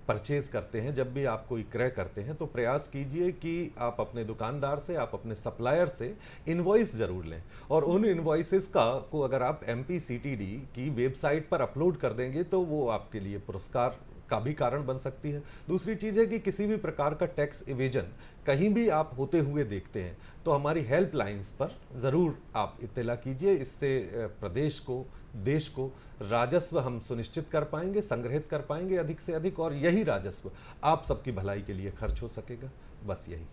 परचेज करते हैं, जब भी आप कोई क्रय करते हैं, तो प्रयास कीजिए कि आप अपने दुकानदार से, आप अपने सप्लायर से इनवॉइस जरूर लें और उन इनवॉइसेस को अगर आप MPCTD की वेबसाइट पर अपलोड कर देंगे तो वो आपके लिए पुरस्कार का भी कारण बन सकती है। दूसरी चीज़ है कि किसी भी प्रकार का टैक्स इवेजन कहीं भी आप होते हुए देखते हैं तो हमारी हेल्पलाइंस पर ज़रूर आप इत्तला कीजिए। इससे प्रदेश को, देश को राजस्व हम सुनिश्चित कर पाएंगे, संग्रहित कर पाएंगे अधिक से अधिक, और यही राजस्व आप सबकी भलाई के लिए खर्च हो सकेगा। बस यही।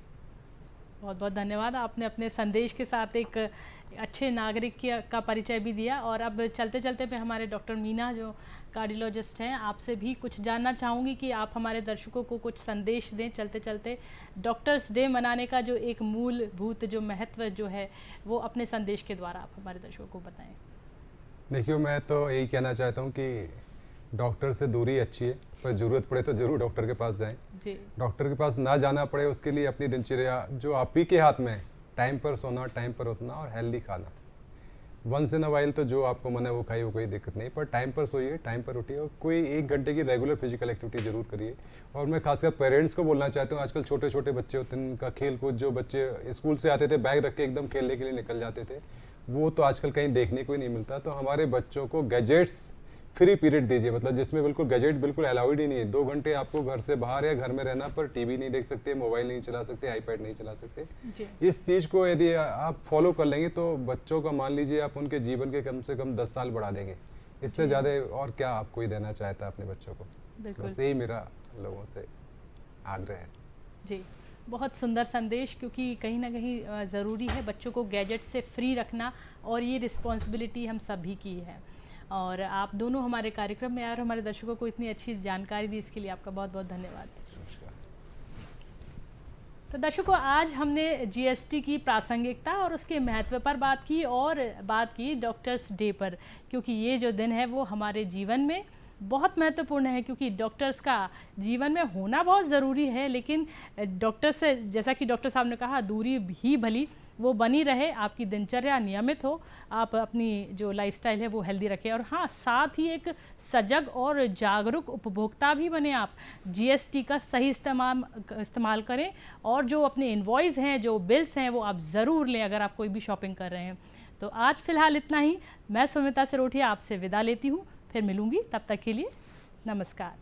बहुत बहुत धन्यवाद, आपने अपने संदेश के साथ एक अच्छे नागरिक का परिचय भी दिया। और अब चलते चलते पे हमारे डॉक्टर मीना जो कार्डियोलॉजिस्ट हैं, आपसे भी कुछ जानना चाहूँगी कि आप हमारे दर्शकों को कुछ संदेश दें चलते चलते। डॉक्टर्स डे मनाने का जो एक मूलभूत जो महत्व जो है वो अपने संदेश के द्वारा आप हमारे दर्शकों को बताएं। देखिए, मैं तो यही कहना चाहता हूँ कि डॉक्टर से दूरी अच्छी है, पर ज़रूरत पड़े तो ज़रूर डॉक्टर के पास जाएं। जी। डॉक्टर के पास ना जाना पड़े उसके लिए अपनी दिनचर्या जो आप ही के हाथ में है, टाइम पर सोना, टाइम पर उठना और हेल्दी खाना, वंस इन अ वाइल तो जो आपको मन है वो खाइए, वो कोई दिक्कत नहीं, पर टाइम पर सोइए, टाइम पर उठिए और कोई 1 घंटे की रेगुलर फिजिकल एक्टिविटी जरूर करिए। और मैं खासकर पेरेंट्स को बोलना चाहता हूँ, आजकल छोटे छोटे बच्चे होते हैं, उनका खेल कूद, जो बच्चे स्कूल से आते थे बैग रख के एकदम खेलने के लिए निकल जाते थे, वो तो आजकल कहीं देखने को ही नहीं मिलता। तो हमारे बच्चों को गैजेट्स फ्री पीरियड दीजिए, मतलब जिसमें बिल्कुल गैजेट बिल्कुल अलाउड ही नहीं है। 2 घंटे आपको घर से बाहर या घर में रहना, पर टीवी नहीं देख सकते, मोबाइल नहीं चला सकते, आईपैड नहीं चला सकते। इस चीज़ को यदि आप फॉलो कर लेंगे तो बच्चों का मान लीजिए आप उनके जीवन के कम से कम 10 साल बढ़ा देंगे। इससे ज़्यादा और क्या आपको ही देना चाहता है अपने बच्चों को। बस यही मेरा लोगों से आग्रह है जी। बहुत सुंदर संदेश, क्योंकि कहीं ना कहीं ज़रूरी है बच्चों को गैजेट से फ्री रखना और ये रिस्पॉन्सिबिलिटी हम सभी की है। और आप दोनों हमारे कार्यक्रम में आए और हमारे दर्शकों को इतनी अच्छी जानकारी दी, इसके लिए आपका बहुत बहुत धन्यवाद। तो दर्शकों, आज हमने जीएसटी की प्रासंगिकता और उसके महत्व पर बात की और बात की डॉक्टर्स डे पर, क्योंकि ये जो दिन है वो हमारे जीवन में बहुत महत्वपूर्ण है, क्योंकि डॉक्टर्स का जीवन में होना बहुत ज़रूरी है। लेकिन डॉक्टर से, जैसा कि डॉक्टर साहब ने कहा, दूरी भी भली वो बनी रहे, आपकी दिनचर्या नियमित हो, आप अपनी जो लाइफस्टाइल है वो हेल्दी रखें, और हाँ, साथ ही एक सजग और जागरूक उपभोक्ता भी बने। आप जीएसटी का सही इस्तेमाल करें और जो अपने इनवॉइस हैं, जो बिल्स हैं, वो आप ज़रूर लें अगर आप कोई भी शॉपिंग कर रहे हैं। तो आज फ़िलहाल इतना ही। मैं सुमिता सिरोठिया आपसे विदा लेती हूँ, फिर मिलूँगी, तब तक के लिए नमस्कार।